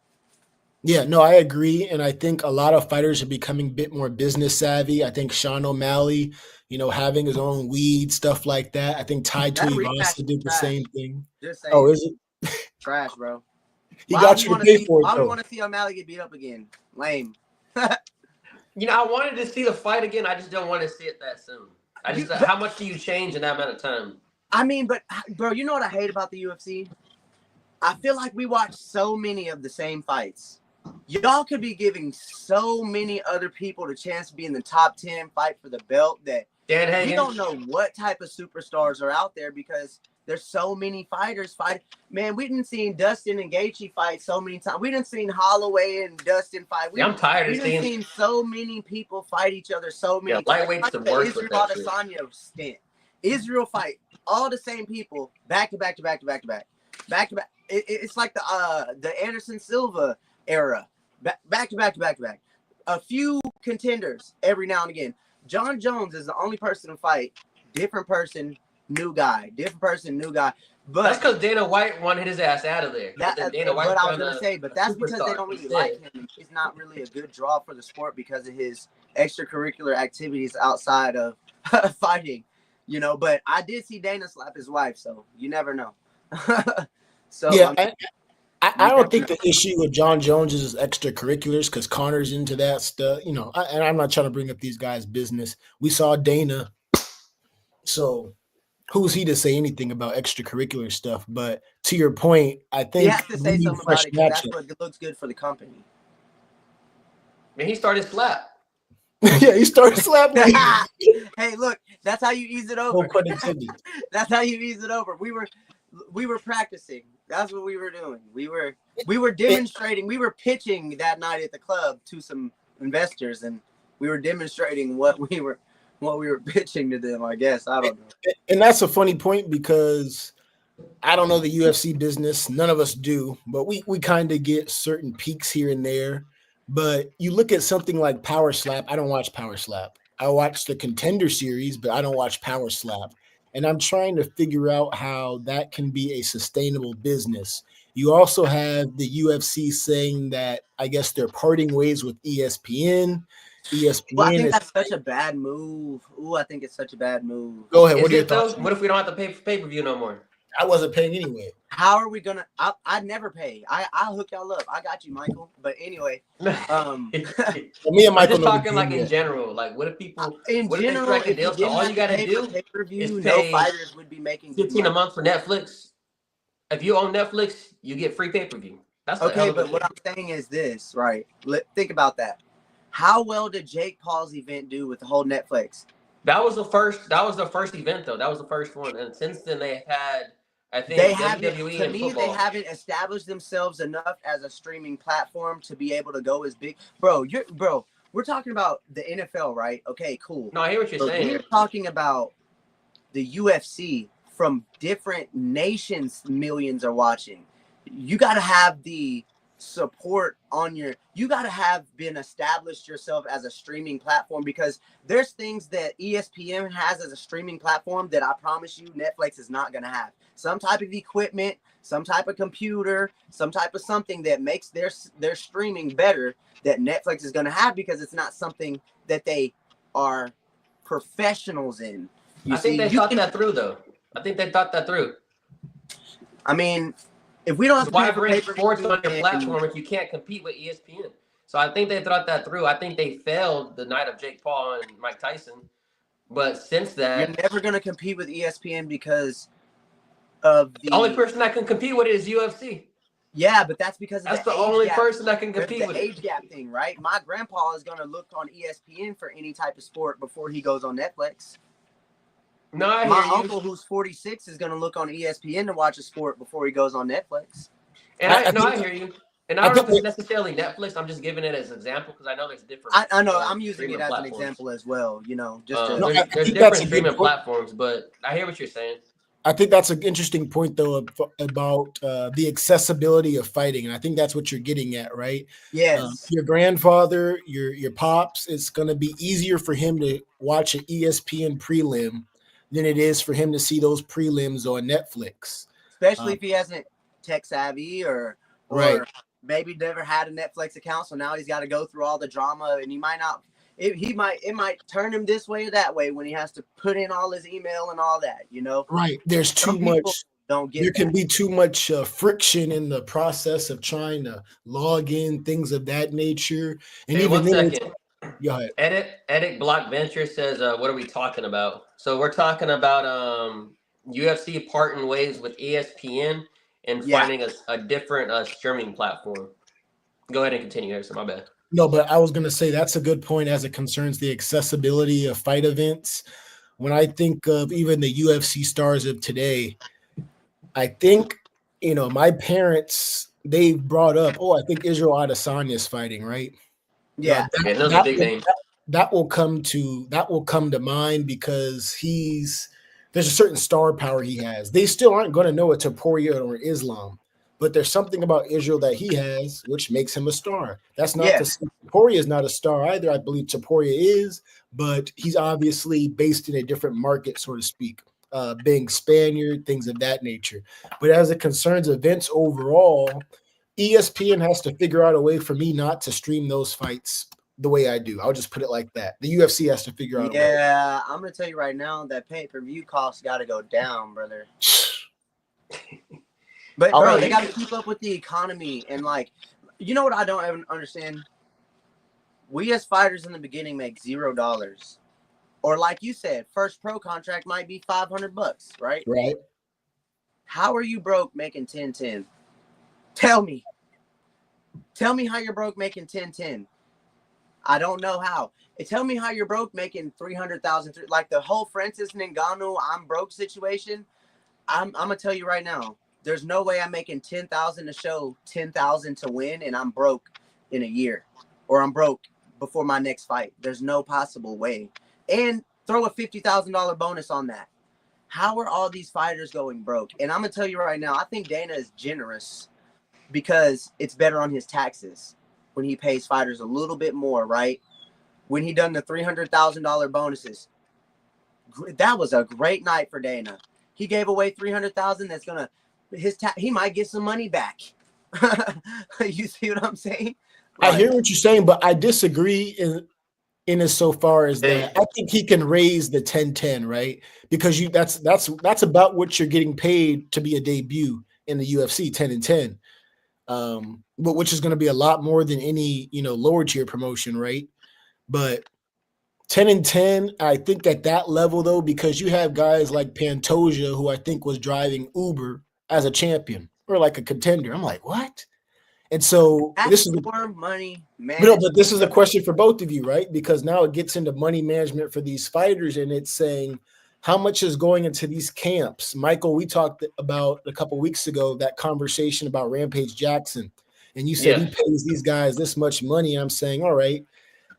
Yeah, no, I agree. And I think a lot of fighters are becoming a bit more business savvy. I think Sean O'Malley, having his own weed, stuff like that. I think Ty Tuivasa did the same thing. Just saying. Oh, is it? Trash, bro. He got you to pay for it, I though. would want to see O'Malley get beat up again. Lame. I wanted to see the fight again. I just don't want to see it that soon. How much do you change in that amount of time? I mean, but, bro, you know what I hate about the UFC? I feel like we watch so many of the same fights. Y'all could be giving so many other people the chance to be in the top 10, fight for the belt, that we don't know what type of superstars are out there because there's so many fighters fight. Man, we didn't see Dustin and Gaethje fight so many times. We didn't see Holloway and Dustin fight. I'm tired of seeing. We didn't see so many people fight each other so many times. Lightweight's the worst with that shit. Adesanya stint. Israel fight all the same people back to back to back to back to back. Back to back. It's like the Anderson Silva era, back to back to back to back. A few contenders every now and again. John Jones is the only person to fight. Different person, new guy. Different person, new guy. But that's because Dana White wanted his ass out of there. Dana White. What I was gonna say, but that's because they don't really like him. He's not really a good draw for the sport because of his extracurricular activities outside of fighting. But I did see Dana slap his wife, so you never know. So yeah. I don't think the issue with John Jones is his extracurriculars because Connor's into that stuff, and I'm not trying to bring up these guys' business. We saw Dana, so who's he to say anything about extracurricular stuff? But to your point, I think he has to say something about it because that's what looks good for the company. Man, he started slap. Yeah, he started slapping. Hey, look, that's how you ease it over. That's how you ease it over. We were practicing. That's what we were doing. We were demonstrating. We were pitching that night at the club to some investors, and we were demonstrating what we were pitching to them. I guess I don't know. And that's a funny point because I don't know the UFC business. None of us do, but we kind of get certain peaks here and there. But you look at something like Power Slap. I don't watch Power Slap. I watch the Contender Series, but I don't watch Power Slap. And I'm trying to figure out how that can be a sustainable business. You also have the UFC saying that I guess they're parting ways with ESPN. Well, I think that's such a bad move. Ooh, I think it's such a bad move. Go ahead. What are your thoughts? What if we don't have to pay for pay-per-view no more? I wasn't paying anyway. How are we gonna? I'd never pay. I'll hook y'all up. I got you, Michael. But anyway, me and Michael I'm just talking like in general. Like, what if people? What if they strike a deal? So all you gotta do is pay fighters would be making $15 a month for Netflix. If you own Netflix, you get free pay-per-view. That's okay. But what I'm saying is this, right? Think about that. How well did Jake Paul's event do with the whole Netflix? That was the first event, though. That was the first one, and since then they had. I think they haven't established themselves enough as a streaming platform to be able to go as big. Bro, we're talking about the NFL, right? Okay, cool. No, I hear what you're saying. We're talking about the UFC from different nations, millions are watching. You got to have the support on you got to have been established yourself as a streaming platform, because there's things that ESPN has as a streaming platform that I promise you Netflix is not going to have. Some type of equipment, some type of computer, some type of something that makes their streaming better that Netflix is going to have, because it's not something that they are professionals in. I think they thought that through, though. I think they thought that through. I mean, if we don't have to why bring sports on your platform if you can't compete with ESPN? So I think they thought that through. I think they failed the night of Jake Paul and Mike Tyson. But since that, you're never going to compete with ESPN because of the only person that can compete with it is UFC. Yeah, but that's because that's the only person that can compete with the age gap thing, right? My grandpa is going to look on ESPN for any type of sport before he goes on Netflix. No, I my hear uncle who's 46 is going to look on ESPN to watch a sport before he goes on Netflix. And I hear you. And I don't know if it's necessarily Netflix. I'm just giving it as an example because I know there's different. I know. I'm using it as an example as well. You know, just there's different streaming platforms, but I hear what you're saying. I think that's an interesting point, though, about the accessibility of fighting, and I think that's what you're getting at, right? Yes. Your grandfather, your pops, it's going to be easier for him to watch an ESPN prelim than it is for him to see those prelims on Netflix. Especially if he hasn't tech savvy or right. Maybe never had a Netflix account, so now he's got to go through all the drama, and he might not. It might turn him this way or that way when he has to put in all his email and all that. You know, right? There's too much. There can be too much friction in the process of trying to log in, things of that nature. And hey, even 1 second. Go ahead. Edit Block Venture says, "What are we talking about?" So we're talking about UFC parting ways with ESPN and finding a different streaming platform. Go ahead and continue, Harrison. My bad. No, but I was going to say that's a good point as it concerns the accessibility of fight events. When I think of even the UFC stars of today, I think, my parents, they brought up, I think Israel Adesanya is fighting, right? Yeah. Those are big names. That will come to mind because there's a certain star power he has. They still aren't going to know a Topuria or Islam, but there's something about Israel that he has, which makes him a star. That's not to say Topuria is not a star either. I believe Topuria is, but he's obviously based in a different market, so to speak, being Spaniard, things of that nature. But as it concerns events overall, ESPN has to figure out a way for me not to stream those fights the way I do. I'll just put it like that. The UFC has to figure out a way. Yeah, I'm going to tell you right now that pay-per-view costs got to go down, brother. But, bro, they got to keep up with the economy. And, you know what I don't even understand? We as fighters in the beginning make $0. Or like you said, first pro contract might be $500, right? Right. How are you broke making 10-10? Tell me. Tell me how you're broke making 10-10. I don't know how. Tell me how you're broke making 300,000. Like the whole Francis Ngannou I'm broke situation. I'm gonna tell you right now. There's no way I'm making 10,000 to show, 10,000 to win, and I'm broke in a year, or I'm broke before my next fight. There's no possible way. And throw a $50,000 bonus on that. How are all these fighters going broke? And I'm gonna tell you right now. I think Dana is generous because it's better on his taxes when he pays fighters a little bit more, right? When he done the $300,000 bonuses, that was a great night for Dana. He gave away $300,000. That's gonna he might get some money back. You see what I'm saying? I hear what you're saying, but I disagree in as so far as that. I think he can raise the 10-10, right? Because that's about what you're getting paid to be a debut in the UFC, 10-10. But which is going to be a lot more than any, lower tier promotion, right? But 10-10, I think at that level though, because you have guys like Pantoja, who I think was driving Uber as a champion or like a contender. I'm like, what? And so this is more money, man. No, but this is a question for both of you, right? Because now it gets into money management for these fighters, and it's saying how much is going into these camps. Michael, we talked about a couple of weeks ago that conversation about Rampage Jackson, and you said he pays these guys this much money. I'm saying, all right,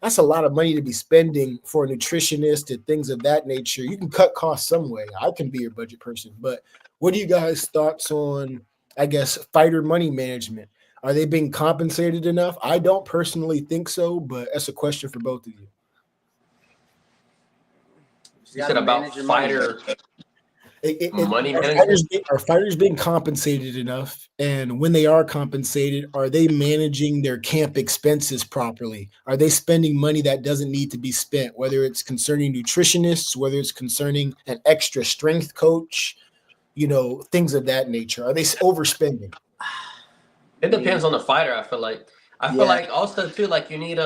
That's a lot of money to be spending for a nutritionist and things of that nature. You can cut costs some way. I can be your budget person, but what are you guys' thoughts on, I guess, fighter money management? Are they being compensated enough? I don't personally think so, but that's a question for both of you. You said about fighter money management. Are fighters being compensated enough? And when they are compensated, are they managing their camp expenses properly? Are they spending money that doesn't need to be spent, whether it's concerning nutritionists, whether it's concerning an extra strength coach, things of that nature? Are they overspending? It depends on the fighter. I feel like also too, like you need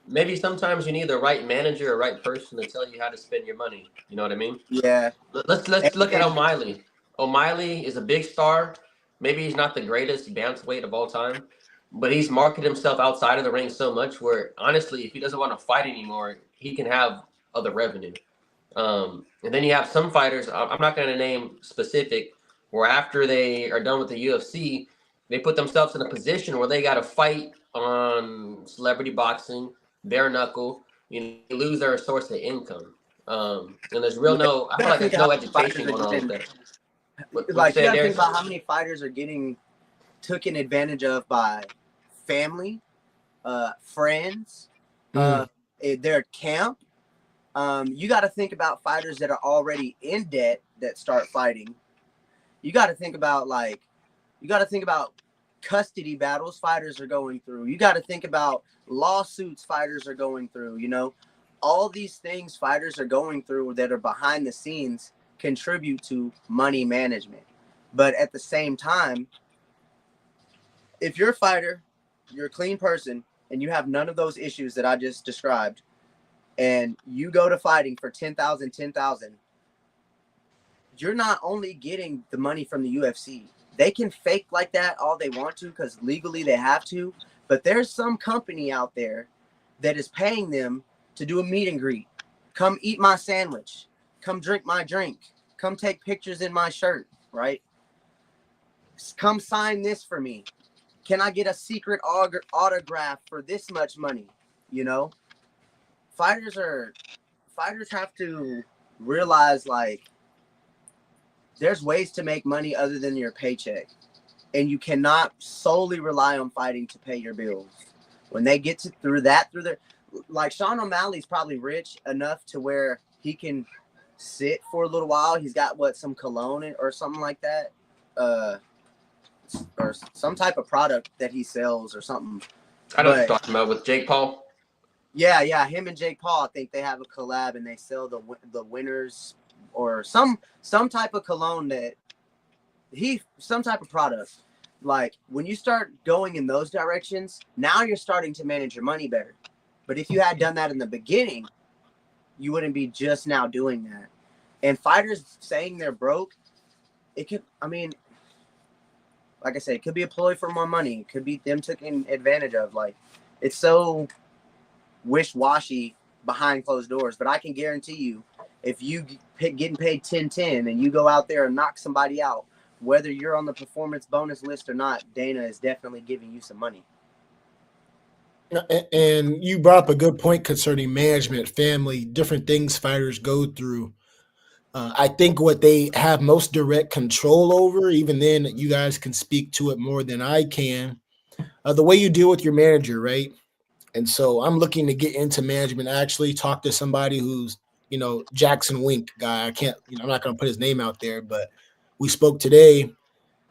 maybe sometimes you need the right manager or right person to tell you how to spend your money. You know what I mean? Yeah. Let's look at O'Malley. O'Malley is a big star. Maybe he's not the greatest bantamweight of all time, but he's marketed himself outside of the ring so much where honestly, if he doesn't want to fight anymore, he can have other revenue. And then you have some fighters, I'm not going to name specific, where after they are done with the UFC, they put themselves in a position where they got to fight on celebrity boxing, bare knuckle, they lose their source of income. And there's I feel like there's no education going on with that. Like, you gotta think about how many fighters are getting taken advantage of by family, friends, their camp. You got to think about fighters that are already in debt that start fighting. You got to think about custody battles fighters are going through. You got to think about lawsuits fighters are going through. All these things fighters are going through that are behind the scenes contribute to money management. But at the same time, if you're a fighter, you're a clean person, and you have none of those issues that I just described, and you go to fighting for 10,000, you're not only getting the money from the UFC. They can fake like that all they want to because legally they have to, but there's some company out there that is paying them to do a meet and greet. Come eat my sandwich. Come drink my drink. Come take pictures in my shirt, right? Come sign this for me. Can I get a secret autograph for this much money? Fighters have to realize, like, there's ways to make money other than your paycheck. And you cannot solely rely on fighting to pay your bills. When they get through their, like, Sean O'Malley's probably rich enough to where he can sit for a little while. He's got some cologne or something like that, or some type of product that he sells or something. I know what you're talking about with Jake Paul. Yeah, him and Jake Paul, I think they have a collab and they sell the winners or some type of cologne some type of product. Like, when you start going in those directions, now you're starting to manage your money better. But if you had done that in the beginning, you wouldn't be just now doing that. And fighters saying they're broke, like I said, it could be a ploy for more money. It could be them taken advantage of. Like, it's so wish-washy behind closed doors. But I can guarantee you, if you getting paid 10-10 and you go out there and knock somebody out, whether you're on the performance bonus list or not, Dana is definitely giving you some money. And you brought up a good point concerning management, family, different things fighters go through. I think what they have most direct control over, even then you guys can speak to it more than I can, the way you deal with your manager, right? And so I'm looking to get into management. I actually talked to somebody who's, Jackson Wink guy. I'm not going to put his name out there, but we spoke today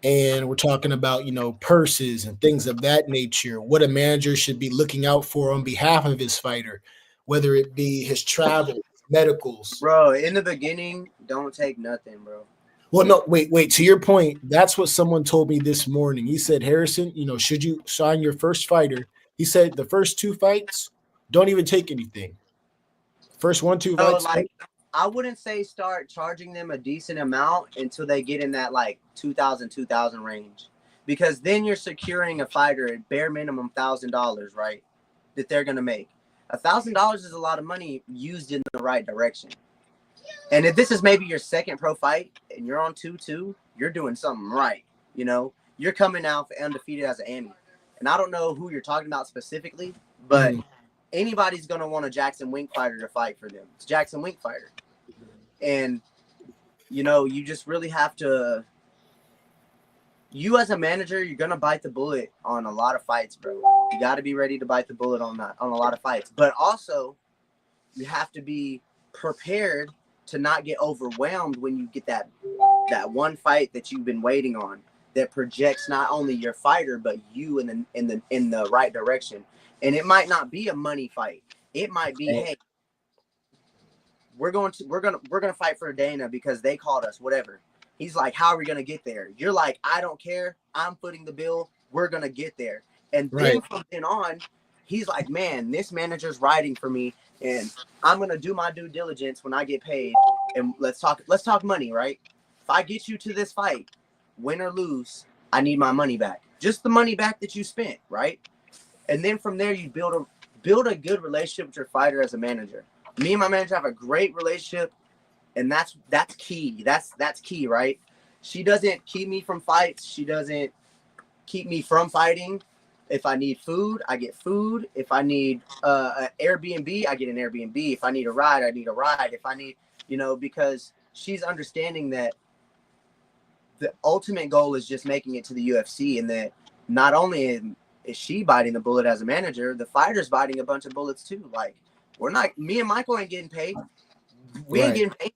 and we're talking about, purses and things of that nature, what a manager should be looking out for on behalf of his fighter, whether it be his travel, medicals. Bro, in the beginning, don't take nothing, bro. Well, no, wait. To your point, that's what someone told me this morning. He said, Harrison, should you sign your first fighter? He said the first 2 fights, don't even take anything. First 1-2 fights. Like, I wouldn't say start charging them a decent amount until they get in that like 2,000 range, because then you're securing a fighter at bare minimum $1,000, right? That they're gonna make. $1,000 is a lot of money used in the right direction. And if this is maybe your second pro fight and you're on 2-2, you're doing something right. You're coming out undefeated as an Emmy. And I don't know who you're talking about specifically, but anybody's gonna want a Jackson Wink fighter to fight for them. It's Jackson Wink fighter, and you just really have to. You as a manager, you're gonna bite the bullet on a lot of fights, bro. You got to be ready to bite the bullet on a lot of fights, but also you have to be prepared to not get overwhelmed when you get that one fight that you've been waiting on that projects not only your fighter but you in the right direction. And it might not be a money fight. It might be, hey, we're gonna fight for Dana because they called us, whatever. He's like, how are we gonna get there? You're like, I don't care. I'm footing the bill. We're gonna get there. And then from then on, he's like, man, this manager's riding for me, and I'm gonna do my due diligence when I get paid. And let's talk money, right? If I get you to this fight, win or lose, I need my money back. Just the money back that you spent, right? And then from there, you build a good relationship with your fighter as a manager. Me and my manager have a great relationship, and that's key. That's key, right? She doesn't keep me from fights. She doesn't keep me from fighting. If I need food, I get food. If I need an Airbnb, I get an Airbnb. If I need a ride, I need a ride. If I need, because she's understanding that the ultimate goal is just making it to the UFC, and that not only is she biting the bullet as a manager, the fighter's biting a bunch of bullets too. Like, me and Michael ain't getting paid. We ain't getting paid.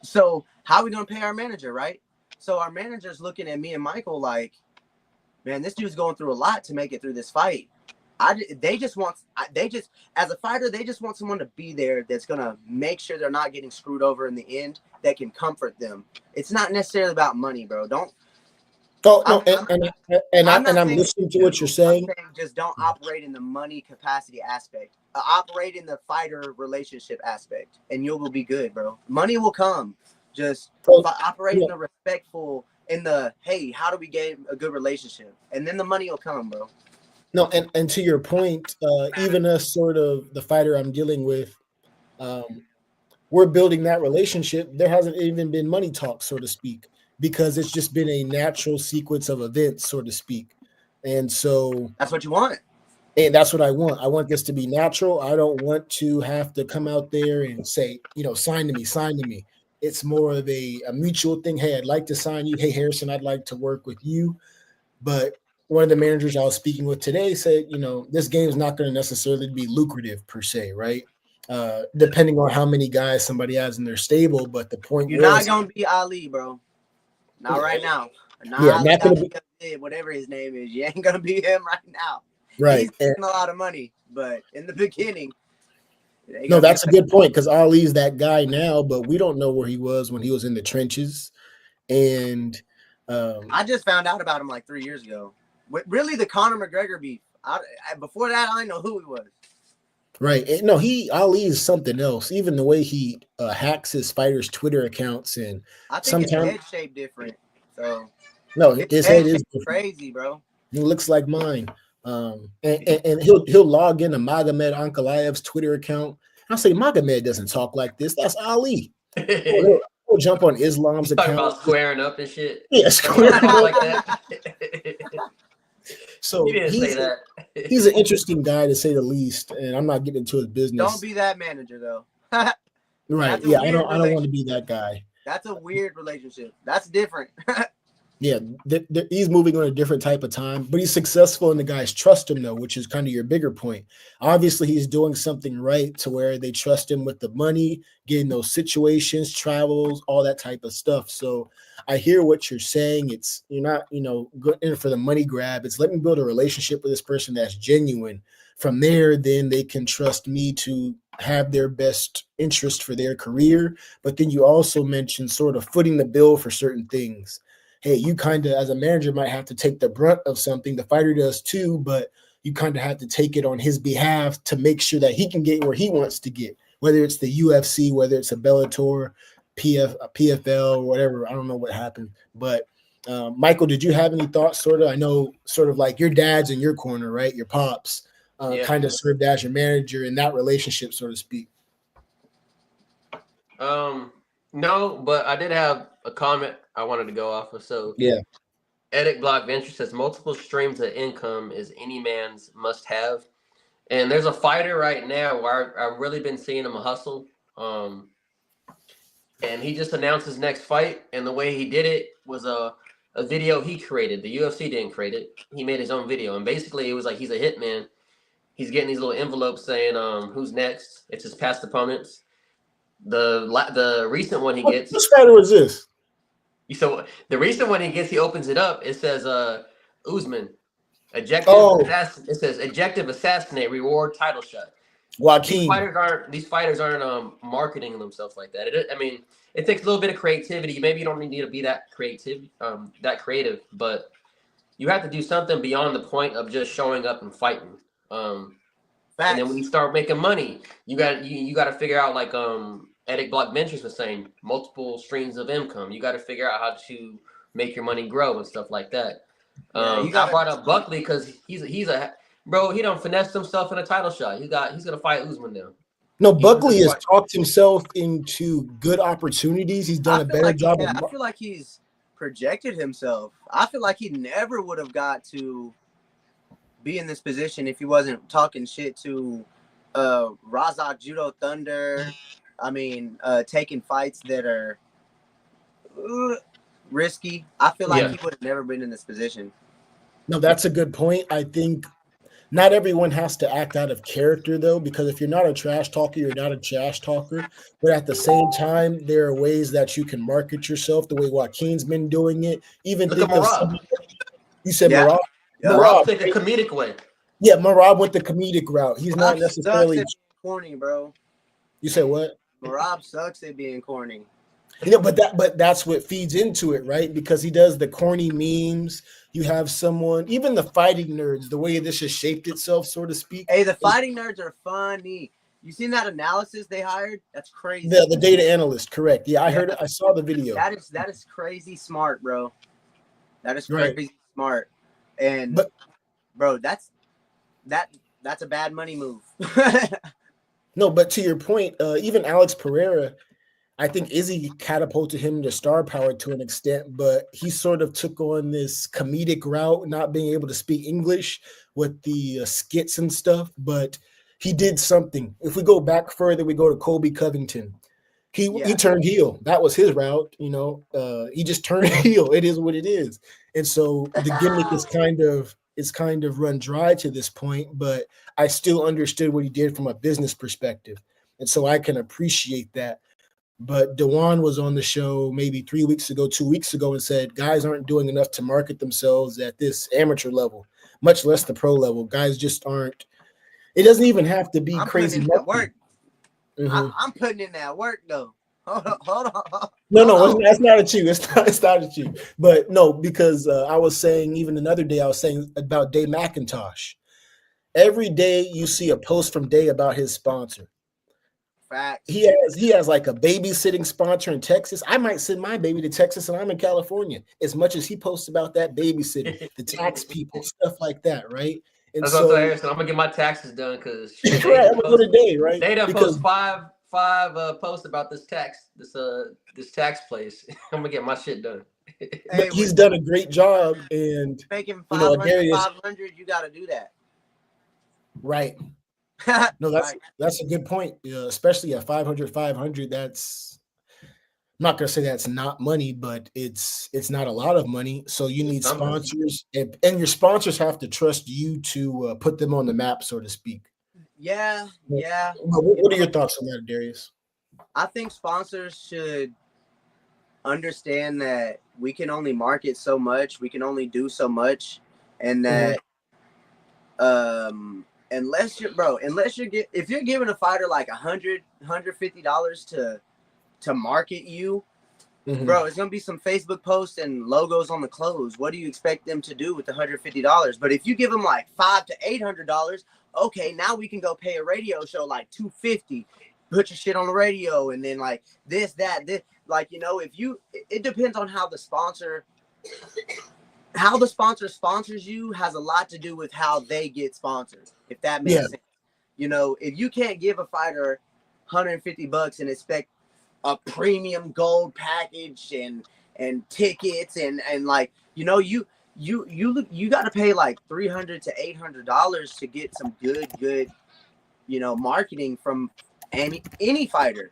So how are we going to pay our manager, right? So our manager's looking at me and Michael like, man, this dude's going through a lot to make it through this fight. As a fighter, they just want someone to be there that's going to make sure they're not getting screwed over in the end, that can comfort them. It's not necessarily about money, bro. I'm listening to what you're saying. Just don't operate in the money capacity aspect. Operate in the fighter relationship aspect, and you will be good, bro. Money will come. Just operate in the respectful, hey, how do we get a good relationship? And then the money will come, bro. No, and to your point, even us, sort of the fighter I'm dealing with, we're building that relationship. There hasn't even been money talk, so to speak, because it's just been a natural sequence of events, so to speak. And so that's what you want. And that's what I want. I want this to be natural. I don't want to have to come out there and say, sign to me. It's more of a mutual thing. Hey, I'd like to sign you. Hey, Harrison, I'd like to work with you. But one of the managers I was speaking with today said, this game is not going to necessarily be lucrative per se, right? Depending on how many guys somebody has in their stable. But the point you're not going to be Ali, bro. Not right now. Not going to be whatever his name is. You ain't going to be him right now. Right. He's getting a lot of money, but in the beginning. No, that's a good point, because Ali's that guy now, but we don't know where he was when he was in the trenches. And I just found out about him like 3 years ago. Really, the Conor McGregor beef. Before that, I didn't know who he was. Right. No, Ali is something else. Even the way he hacks his fighters' Twitter accounts, and I think his head shape different. So no, his head is crazy, bro. He looks like mine. And he'll log into Magomed Ankalaev's Twitter account. I'll say, Magomed doesn't talk like this. That's Ali. He'll jump on Islam's account. Talking about squaring up and shit. Yeah, squaring up like that. So he didn't say that. He's an interesting guy, to say the least, and I'm not getting into his business. Don't be that manager, though. Right? Yeah, I don't want to be that guy. That's a weird relationship. That's different. Yeah, he's moving on a different type of time, but he's successful and the guys trust him, though, which is kind of your bigger point. Obviously, he's doing something right to where they trust him with the money, getting those situations, travels, all that type of stuff. So I hear what you're saying. It's you're not, going in for the money grab. It's let me build a relationship with this person that's genuine. From there, then they can trust me to have their best interest for their career. But then you also mentioned sort of footing the bill for certain things. Hey, you kind of, as a manager, might have to take the brunt of something. The fighter does too, but you kind of have to take it on his behalf to make sure that he can get where he wants to get, whether it's the UFC, whether it's a Bellator, PFL, or whatever. I don't know what happened. But Michael, did you have any thoughts? I know sort of like your dad's in your corner, right? Your pops kind of served as your manager in that relationship, so to speak. No, but I did have a comment I wanted to go off of. So yeah, Edic Block Venture says multiple streams of income is any man's must have. And there's a fighter right now where I've really been seeing him hustle. And he just announced his next fight, and the way he did it was a video he created. The UFC didn't create it. He made his own video, and basically it was like he's a hitman. He's getting these little envelopes saying who's next. It's his past opponents. The recent one he gets. Which fighter is this? So the recent one he gets, he opens it up. It says Usman. Objective. It says objective assassinate, reward title shot. Joaquin. These fighters aren't marketing themselves like that. I mean, it takes a little bit of creativity. Maybe you don't need to be that creative, but you have to do something beyond the point of just showing up and fighting. And then when you start making money, you got to figure out, like Edic Block Ventures was saying, multiple streams of income. You got to figure out how to make your money grow and stuff like that. I brought up Buckley because he's a bro. He don't finesse himself in a title shot. He's gonna fight Usman now. No, Buckley has talked himself into good opportunities. He's done a better job. I feel like he's projected himself. I feel like he never would have got to be in this position if he wasn't talking shit to Razak Judo Thunder. I mean, taking fights that are risky. I feel like he would have never been in this position. No, that's a good point. I think not everyone has to act out of character, though, because if you're not a trash talker, you're not a trash talker. But at the same time, there are ways that you can market yourself the way Joaquin's been doing it. Even think of somebody, you said Marab. Yeah. Marab took a comedic way. Yeah, Marab went the comedic route. He's not necessarily corny, bro. You said what? Marab sucks at being corny. You know, but that's what feeds into it, right? Because he does the corny memes. You have someone, even the fighting nerds, the way this has shaped itself, so to speak. Hey, the fighting nerds are funny. You seen that analysis they hired? That's crazy. The data analyst, correct? Yeah, I heard it. I saw the video. That is crazy smart, bro. That is crazy smart. And bro, that's a bad money move. No, but to your point, even Alex Pereira, I think Izzy catapulted him to star power to an extent, but he sort of took on this comedic route, not being able to speak English with the skits and stuff, but he did something. If we go back further, we go to Colby Covington. He turned heel. That was his route, you know. He just turned heel. It is what it is. And so the gimmick is kind of run dry to this point, but I still understood what he did from a business perspective. And so I can appreciate that. But Dewan was on the show maybe 2 weeks ago, and said guys aren't doing enough to market themselves at this amateur level, much less the pro level. Guys just aren't. It doesn't even have to be crazy work. I'm putting in that work though. Hold on. No, that's not at you. It's not at you. But no, because I was saying even another day, I was saying about Dave McIntosh. Every day you see a post from Dave about his sponsor. Facts. He has like a babysitting sponsor in Texas. I might send my baby to Texas and I'm in California. As much as he posts about that babysitting, the tax people, stuff like that, right? And that's what I'm saying. So I'm gonna get my taxes done because right, I'm gonna go today, right? They done post five posts about this tax place. I'm gonna get my shit done. But he's done a great job, and making 500, you got to do that, right? No, that's a good point. Especially at 500. That's, I'm not gonna say that's not money, but it's not a lot of money. So you need sponsors, and your sponsors have to trust you to put them on the map, so to speak. Yeah. What are your thoughts on that, Darius? I think sponsors should understand that we can only market so much, we can only do so much, and that if you're giving a fighter like $150 to market you, bro, it's gonna be some Facebook posts and logos on the clothes. What do you expect them to do with the $150? But if you give them like $500 to $800, okay, now we can go pay a radio show like $250. Put your shit on the radio, and then like this, like, you know, it depends on how the sponsor sponsors you has a lot to do with how they get sponsored, if that makes sense. You know, if you can't give a fighter $150 and expect a premium gold package and tickets and like, you know, you got to pay like $300 to $800 to get some good marketing from any fighter,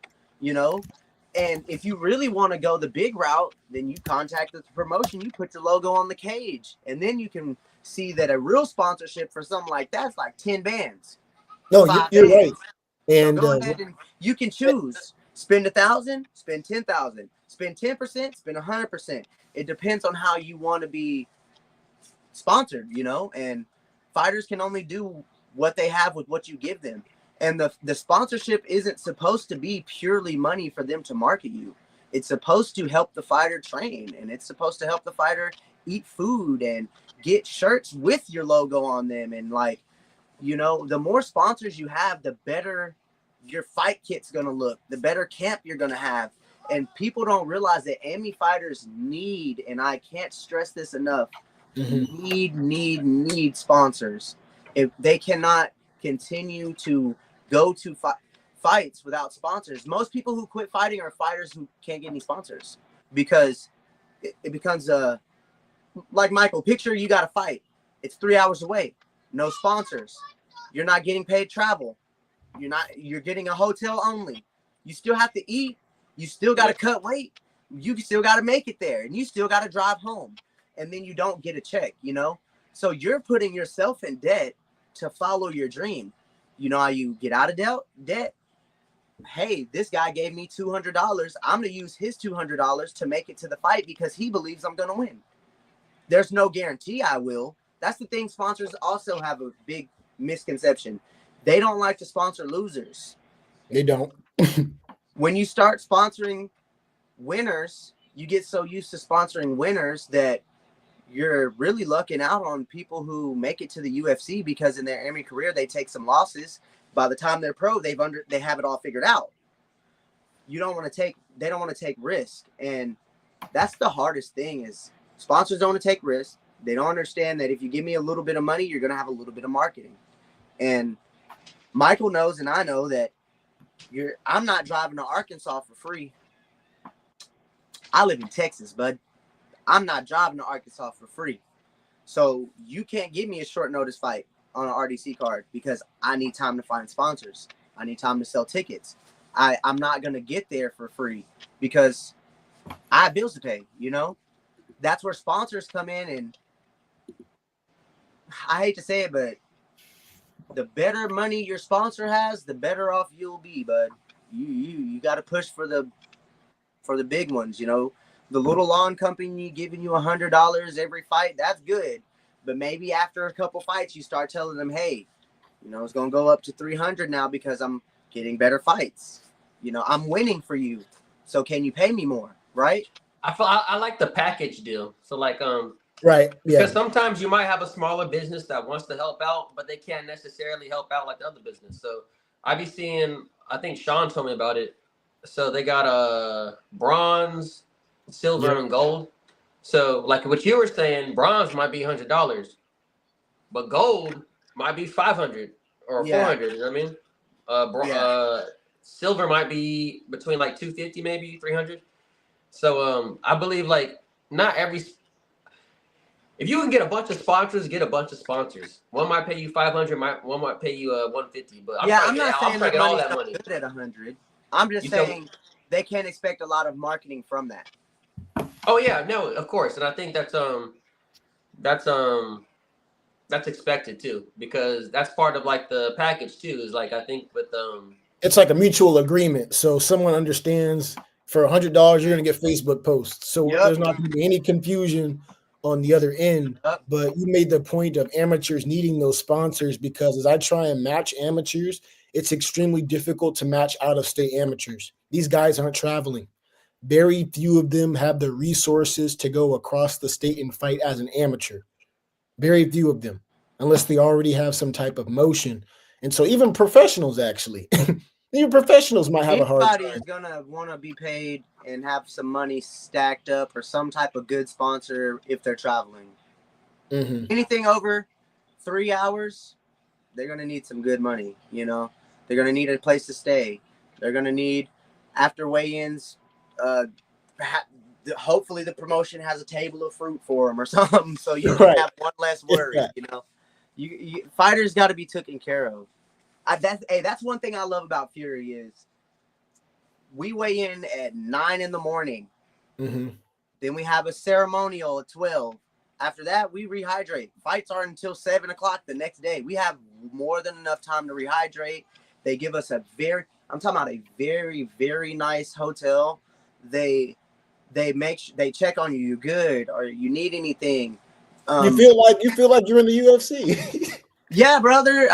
And if you really want to go the big route, then you contact the promotion, you put your logo on the cage, and then you can see that a real sponsorship for something like that's like 10 bands. No, you're 5 right. bands. And so go ahead and you can choose. Spend 1,000, spend 10,000, spend 10%, spend 100%. It depends on how you want to be sponsored, and fighters can only do what they have with what you give them. And the sponsorship isn't supposed to be purely money for them to market you. It's supposed to help the fighter train, and it's supposed to help the fighter eat food and get shirts with your logo on them. And the more sponsors you have, the better your fight kit's going to look, the better camp you're going to have. And people don't realize that AMI fighters need, and I can't stress this enough, need sponsors. If they cannot continue to go to fights without sponsors. Most people who quit fighting are fighters who can't get any sponsors because it becomes like Michael, picture you got a fight. It's 3 hours away. No sponsors. You're not getting paid travel. You're getting a hotel only. You still have to eat. You still got to cut weight. You still got to make it there, and you still got to drive home, and then you don't get a check, So you're putting yourself in debt to follow your dream. You know how you get out of debt? Hey, this guy gave me $200. I'm going to use his $200 to make it to the fight because he believes I'm going to win. There's no guarantee I will. That's the thing. Sponsors also have a big misconception. They don't like to sponsor losers. They don't. When you start sponsoring winners, you get so used to sponsoring winners that you're really lucking out on people who make it to the UFC because in their AMI career, they take some losses. By the time they're pro, they have it all figured out. They don't want to take risk. And that's the hardest thing is sponsors don't want to take risks. They don't understand that if you give me a little bit of money, you're going to have a little bit of marketing. And Michael knows, and I know that I'm not driving to Arkansas for free. I live in Texas, bud. I'm not driving to Arkansas for free. So you can't give me a short notice fight on an RDC card because I need time to find sponsors. I need time to sell tickets. I'm not going to get there for free because I have bills to pay, That's where sponsors come in, and I hate to say it, but the better money your sponsor has, the better off you'll be, bud. You got to push for the big ones, The little lawn company giving you $100 every fight, that's good. But maybe after a couple fights, you start telling them, hey, it's going to go up to 300 now because I'm getting better fights. I'm winning for you. So can you pay me more, right? I like the package deal. So like right, yeah. Because sometimes you might have a smaller business that wants to help out, but they can't necessarily help out like the other business. So I be seeing, I think Sean told me about it. So they got a bronze, silver, and gold. So like what you were saying, bronze might be $100, but gold might be $500 or $400. You know what I mean? Silver might be between like $250, maybe $300. So I believe like not every. If you can get a bunch of sponsors, get a bunch of sponsors. One might pay you $500, one might pay you $150. But I'm not saying that all that money good at $100. I'm just saying they can't expect a lot of marketing from that. Oh yeah, no, of course, and I think that's expected too because that's part of like the package too. Is like I think with it's like a mutual agreement. So someone understands for $100 you're going to get Facebook posts. So there's not going to be any confusion on the other end. But you made the point of amateurs needing those sponsors because as I try and match amateurs, it's extremely difficult to match out-of-state amateurs. These guys aren't traveling. Very few of them have the resources to go across the state and fight as an amateur. Very few of them, unless they already have some type of motion. And so even professionals actually, even professionals might have a hard time. Anybody is going to want to be paid and have some money stacked up or some type of good sponsor if they're traveling. Mm-hmm. Anything over 3 hours, they're going to need some good money, They're going to need a place to stay. They're going to need, after weigh-ins, hopefully the promotion has a table of fruit for them or something, so you have one less worry. You fighters got to be taken care of. That's one thing I love about Fury is we weigh in at 9 in the morning. Mm-hmm. Then we have a ceremonial at 12. After that, we rehydrate. Fights aren't until 7 o'clock the next day. We have more than enough time to rehydrate. They give us I'm talking about a very, very nice hotel. They check on you. You good? Or you need anything? You feel like you're in the UFC. Yeah, brother.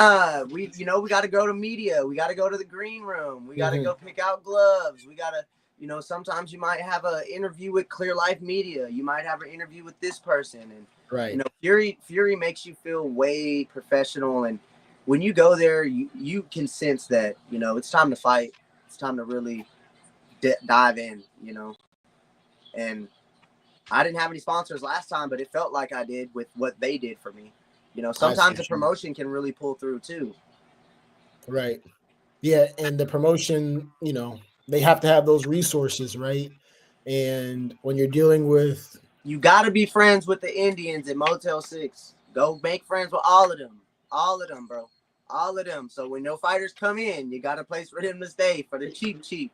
We got to go to media. We got to go to the green room. We got to go pick out gloves. We got to, sometimes you might have an interview with Clear Life Media. You might have an interview with this person, and right. Fury makes you feel way professional. And when you go there, you can sense that it's time to fight. It's time to really dive in. And I didn't have any sponsors last time, but it felt like I did with what they did for me. Sometimes the promotion can really pull through too. Right. Yeah. And the promotion, they have to have those resources, right? And when you're dealing with... You got to be friends with the Indians at Motel 6. Go make friends with all of them. All of them, bro. All of them. So when no fighters come in, you got a place for them to stay for the cheap.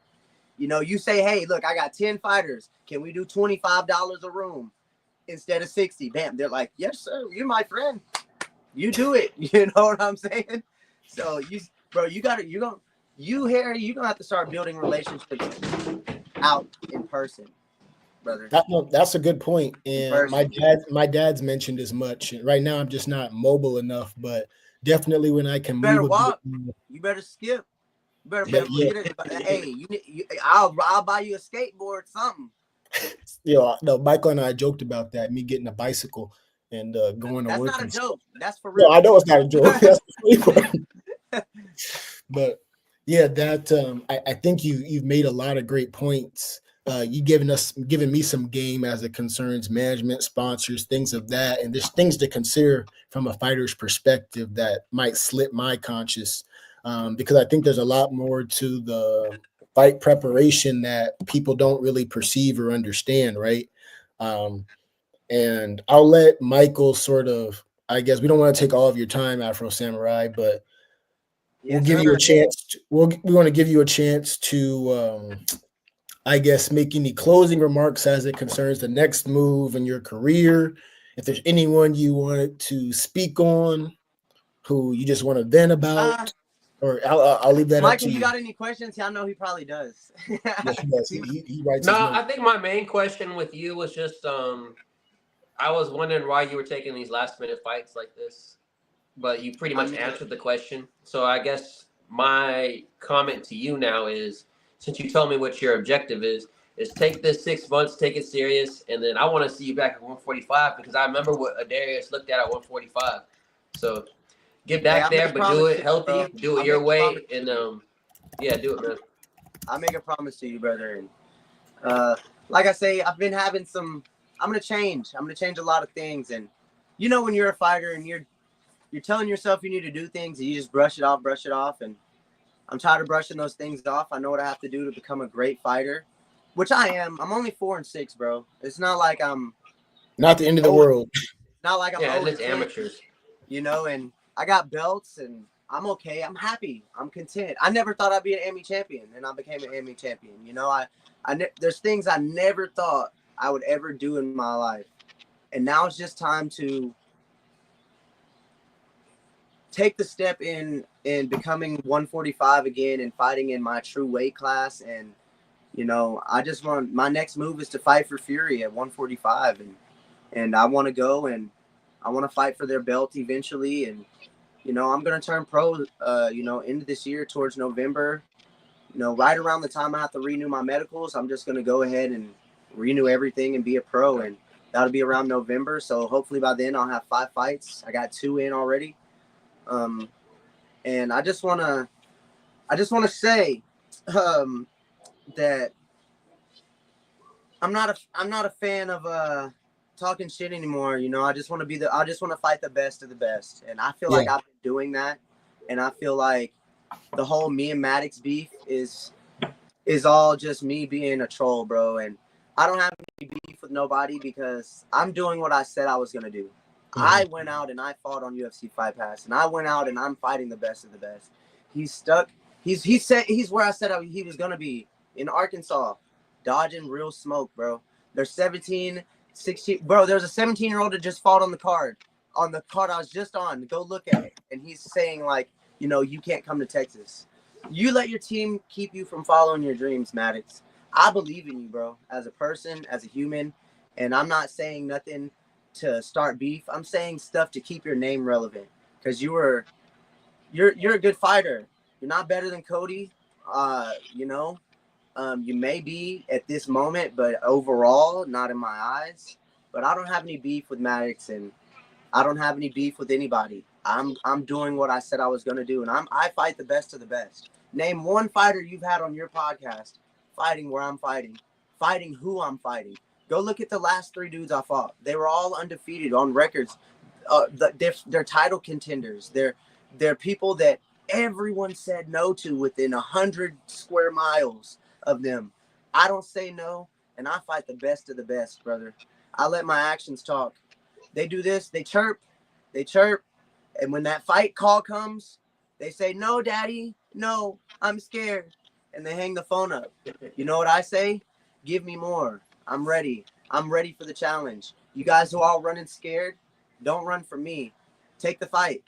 You say, hey, look, I got 10 fighters. Can we do $25 a room instead of 60? Bam. They're like, yes, sir. You're my friend. You do it. You know what I'm saying? So you're gonna have to start building relationships out in person, brother. That's a good point. And my dad's mentioned as much. Right now I'm just not mobile enough, but definitely when I can you better move walk. You better skip. You better hey, I'll buy you a skateboard, something. No, Michael and I joked about that, me getting a bicycle and going to work. That's not a joke. That's for real. No, I know it's not a joke. That's the funny part. But yeah, that I think you've made a lot of great points. You giving me some game as it concerns management, sponsors, things of that, and there's things to consider from a fighter's perspective that might slip my conscious, because I think there's a lot more to the fight preparation that people don't really perceive or understand, right? And I'll let Michael sort of, I guess we don't want to take all of your time, Afro Samurai, but we'll give you a chance. We want to give you a chance to, I guess, make any closing remarks as it concerns the next move in your career. If there's anyone you wanted to speak on, who you just want to vent about, or I'll leave that Michael, up to you. You got any questions? I know he probably does. Yes, he does. He writes. No, I think my main question with you was just I was wondering why you were taking these last minute fights like this, but you pretty much answered the question. So I guess my comment to you now is, since you told me what your objective is take this 6 months, take it serious, and then I want to see you back at 145 because I remember what Adarius looked at 145. So get back there, but do it healthy, do it your way, and do it, man. I make a promise to you, brother. And like I say, I've been having I'm gonna change a lot of things. And when you're a fighter and you're telling yourself you need to do things and you just brush it off, and I'm tired of brushing those things off. I know what I have to do to become a great fighter, which I am. I'm only 4-6, bro. It's not like I'm not the end of the world. Not like I'm it's amateurs. And I got belts and I'm okay. I'm happy. I'm content. I never thought I'd be an Emmy champion, and I became an Emmy champion. There's things I never thought I would ever do in my life. And now it's just time to take the step in becoming 145 again and fighting in my true weight class. And, I just my next move is to fight for Fury at 145. And I want to go and I want to fight for their belt eventually. And, I'm going to turn pro, into this year towards November. Right around the time I have to renew my medicals, I'm just going to go ahead and renew everything and be a pro. And that'll be around November. So hopefully by then I'll have 5 fights. I got 2 in already. And I just want to say, that I'm not a fan of, talking shit anymore. I just want to fight the best of the best. And I feel like I've been doing that. And I feel like the whole me and Maddox beef is all just me being a troll, bro. And I don't have any beef with nobody because I'm doing what I said I was going to do. I went out and I fought on UFC Fight Pass, and I went out and I'm fighting the best of the best. He's stuck. He's where I said he was gonna be, in Arkansas, dodging real smoke, bro. They're 17, 16. Bro, there's a 17-year-old that just fought on the card I was just on. Go look at it. And he's saying, like, you can't come to Texas. You let your team keep you from following your dreams, Maddox. I believe in you, bro, as a person, as a human. And I'm not saying nothing to start beef. I'm saying stuff to keep your name relevant, because you're a good fighter. You're not better than Cody. You may be at this moment, but overall, not in my eyes. But I don't have any beef with Maddox, and I don't have any beef with anybody. I'm doing what I said I was gonna do, and I fight the best of the best. Name one fighter you've had on your podcast fighting where I'm fighting who I'm fighting. Go look at the last 3 dudes I fought. They were all undefeated on records. They're title contenders. They're people that everyone said no to within 100 square miles of them. I don't say no, and I fight the best of the best, brother. I let my actions talk. They do this, they chirp, and when that fight call comes, they say, "No, daddy, no, I'm scared," and they hang the phone up. You know what I say? Give me more. I'm ready. I'm ready for the challenge. You guys who are all running scared, don't run from me. Take the fight.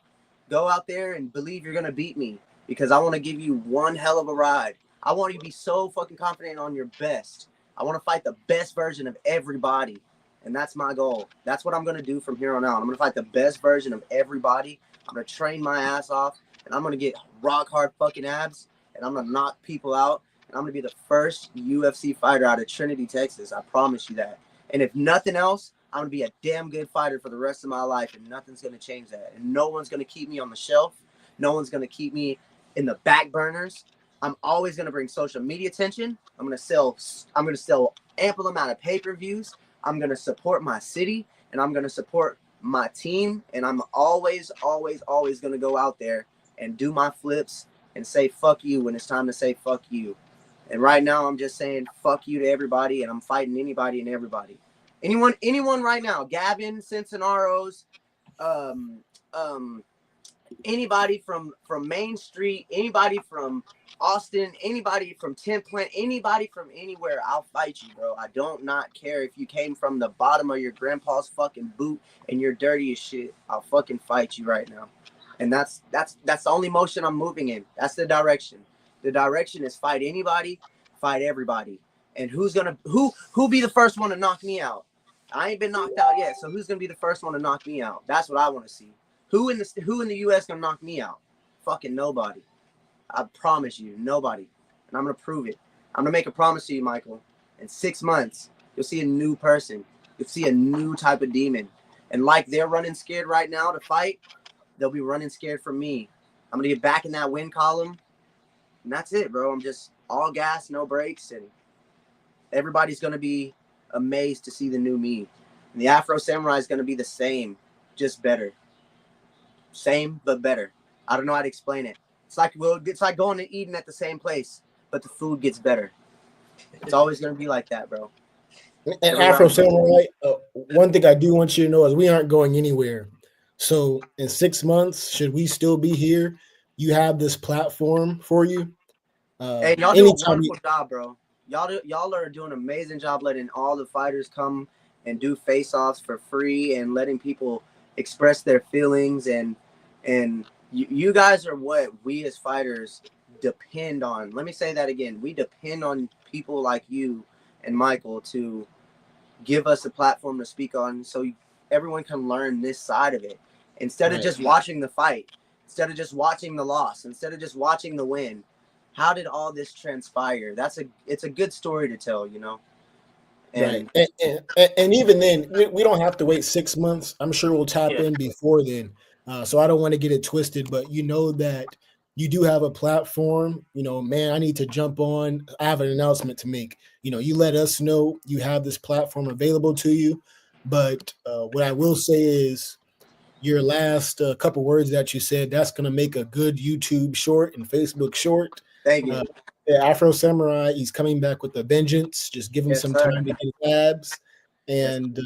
Go out there and believe you're going to beat me, because I want to give you one hell of a ride. I want you to be so fucking confident on your best. I want to fight the best version of everybody, and that's my goal. That's what I'm going to do from here on out. I'm going to fight the best version of everybody. I'm going to train my ass off, and I'm going to get rock hard fucking abs, and I'm going to knock people out, and I'm going to be the first UFC fighter out of Trinity, Texas. I promise you that. And if nothing else, I'm going to be a damn good fighter for the rest of my life, and nothing's going to change that. And no one's going to keep me on the shelf. No one's going to keep me in the back burners. I'm always going to bring social media attention. I'm going to sell ample amount of pay-per-views. I'm going to support my city, and I'm going to support my team. And I'm always, always, always going to go out there and do my flips and say fuck you when it's time to say fuck you. And right now I'm just saying fuck you to everybody, and I'm fighting anybody and everybody. Anyone right now, Gavin, Cincenaros, anybody from Main Street, anybody from Austin, anybody from Tent Plant, anybody from anywhere, I'll fight you, bro. I don't not care if you came from the bottom of your grandpa's fucking boot and you're dirty as shit. I'll fucking fight you right now. And that's the only motion I'm moving in. That's the direction. The direction is fight anybody, fight everybody. And who be the first one to knock me out? I ain't been knocked out yet, so who's gonna be the first one to knock me out? That's what I want to see. Who in the U.S. gonna knock me out? Fucking nobody. I promise you, nobody. And I'm gonna prove it. I'm gonna make a promise to you, Michael. In 6 months, you'll see a new person. You'll see a new type of demon. And like they're running scared right now to fight, they'll be running scared from me. I'm gonna get back in that win column, and that's it, bro. I'm just all gas, no brakes, and everybody's gonna be amazed to see the new me. And the Afro Samurai is gonna be the same, just better. Same but better. I don't know how to explain it. It's like going to eating at the same place, but the food gets better. It's always gonna be like that, bro. And Afro Samurai, one thing I do want you to know is we aren't going anywhere. So in 6 months, should we still be here, you have this platform for you. Hey, y'all do a wonderful job, bro. Y'all are doing an amazing job letting all the fighters come and do face-offs for free and letting people express their feelings, and you guys are what we as fighters depend on. Let me say that again. We depend on people like you and Michael to give us a platform to speak on, so everyone can learn this side of it instead of just watching the fight, instead of just watching the loss, instead of just watching the win. How did all this transpire? It's a good story to tell, you know. And even then, we don't have to wait 6 months. I'm sure we'll tap in before then. So I don't want to get it twisted, but you know that you do have a platform. You know, man, I need to jump on. I have an announcement to make. You know, you let us know you have this platform available to you. But what I will say is your last couple words that you said, that's going to make a good YouTube short and Facebook short. Thank you. Afro Samurai, he's coming back with a vengeance. Just give him some time to get abs. And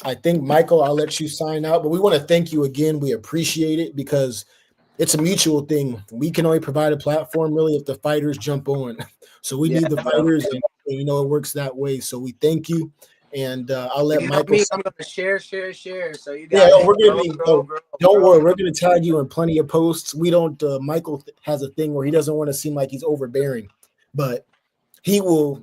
I think, Michael, I'll let you sign out. But we want to thank you again. We appreciate it because it's a mutual thing. We can only provide a platform really if the fighters jump on. So we need the fighters, and it works that way. So we thank you, and I'll let Michael. I'm gonna share. So you Yeah, guys, we're gonna be. Don't worry, we're gonna tag you in plenty of posts. We don't. Michael has a thing where he doesn't want to seem like he's overbearing, but he will.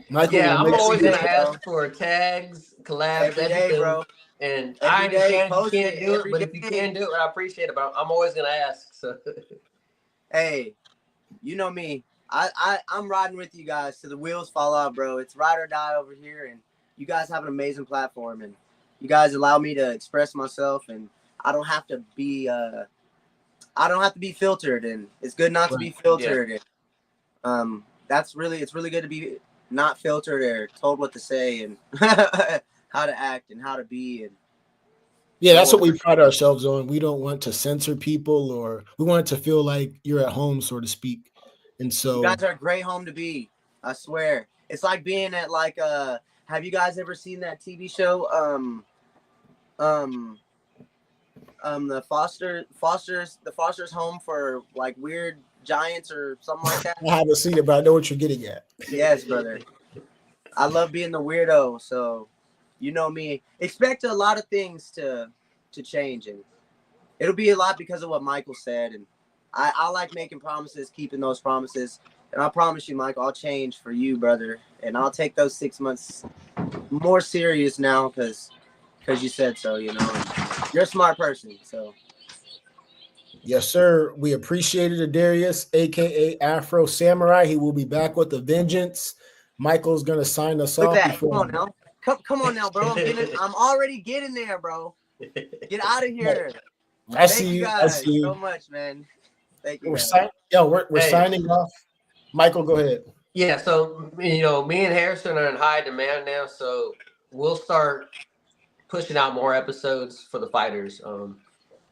Michael, Yeah, will I'm make always sure gonna ask for tags, collabs, every everything. day, bro. And Every I understand day, if you can't do it, every but if you can do it, I appreciate it. But I'm always gonna ask. So, hey, you know me. I'm riding with you guys till the wheels fall off, bro. It's ride or die over here, and you guys have an amazing platform, and you guys allow me to express myself, and I don't have to be filtered, and it's good not to be filtered. Yeah. And, it's really good to be not filtered or told what to say and how to act and how to be. And yeah, that's what we pride ourselves on. We don't want to censor people, or we want it to feel like you're at home, so to speak. And so you guys are a great home to be. I swear, it's like being at like have you guys ever seen that TV show? The Foster's home for like weird giants or something like that. I haven't seen it, but I know what you're getting at. Yes, brother. I love being the weirdo, so you know me. Expect a lot of things to change, and it'll be a lot because of what Michael said. And I like making promises, keeping those promises. And I promise you, Michael, I'll change for you, brother. And I'll take those 6 months more serious now because you said so, you know. And you're a smart person, so. Yes, sir. We appreciate it, Adarius, aka Afro Samurai. He will be back with a vengeance. Michael's gonna sign us off. Come on now. Come on now, bro. I'm already getting there, bro. Get out of here. I see you guys so much, man. Thank you. We're signing off. Michael, go ahead. Yeah, so me and Harrison are in high demand now, so we'll start pushing out more episodes for the fighters,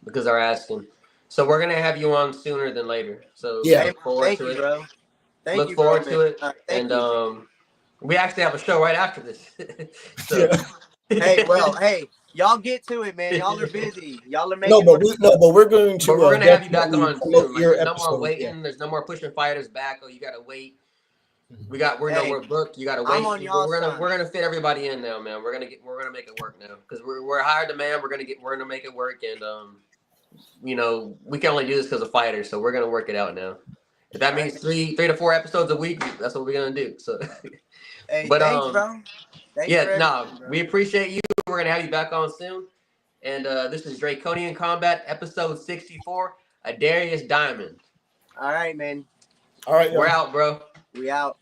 because they're asking. So we're gonna have you on sooner than later. So yeah, look forward to it, bro. Look forward to it, and we actually have a show right after this. So. Yeah. Hey, y'all get to it, man. Y'all are busy. Y'all are making. But we're going to. But we're gonna have you back on soon. Like, there's no more waiting. Yeah. There's no more pushing fighters back. Oh, you gotta wait. We're booked. You gotta wait. I'm on y'all's we're gonna fit everybody in now, man. We're gonna make it work now because we're higher demand. We're gonna make it work, and we can only do this because of fighters, so we're gonna work it out now. If that means 3 to 4 episodes a week, that's what we're gonna do. So, hey, but thanks, bro. Thanks we appreciate you. We're gonna have you back on soon. And this is Draconian Combat, episode 64. Adarius Diamond. All right, man. All right, we're out, bro. We out.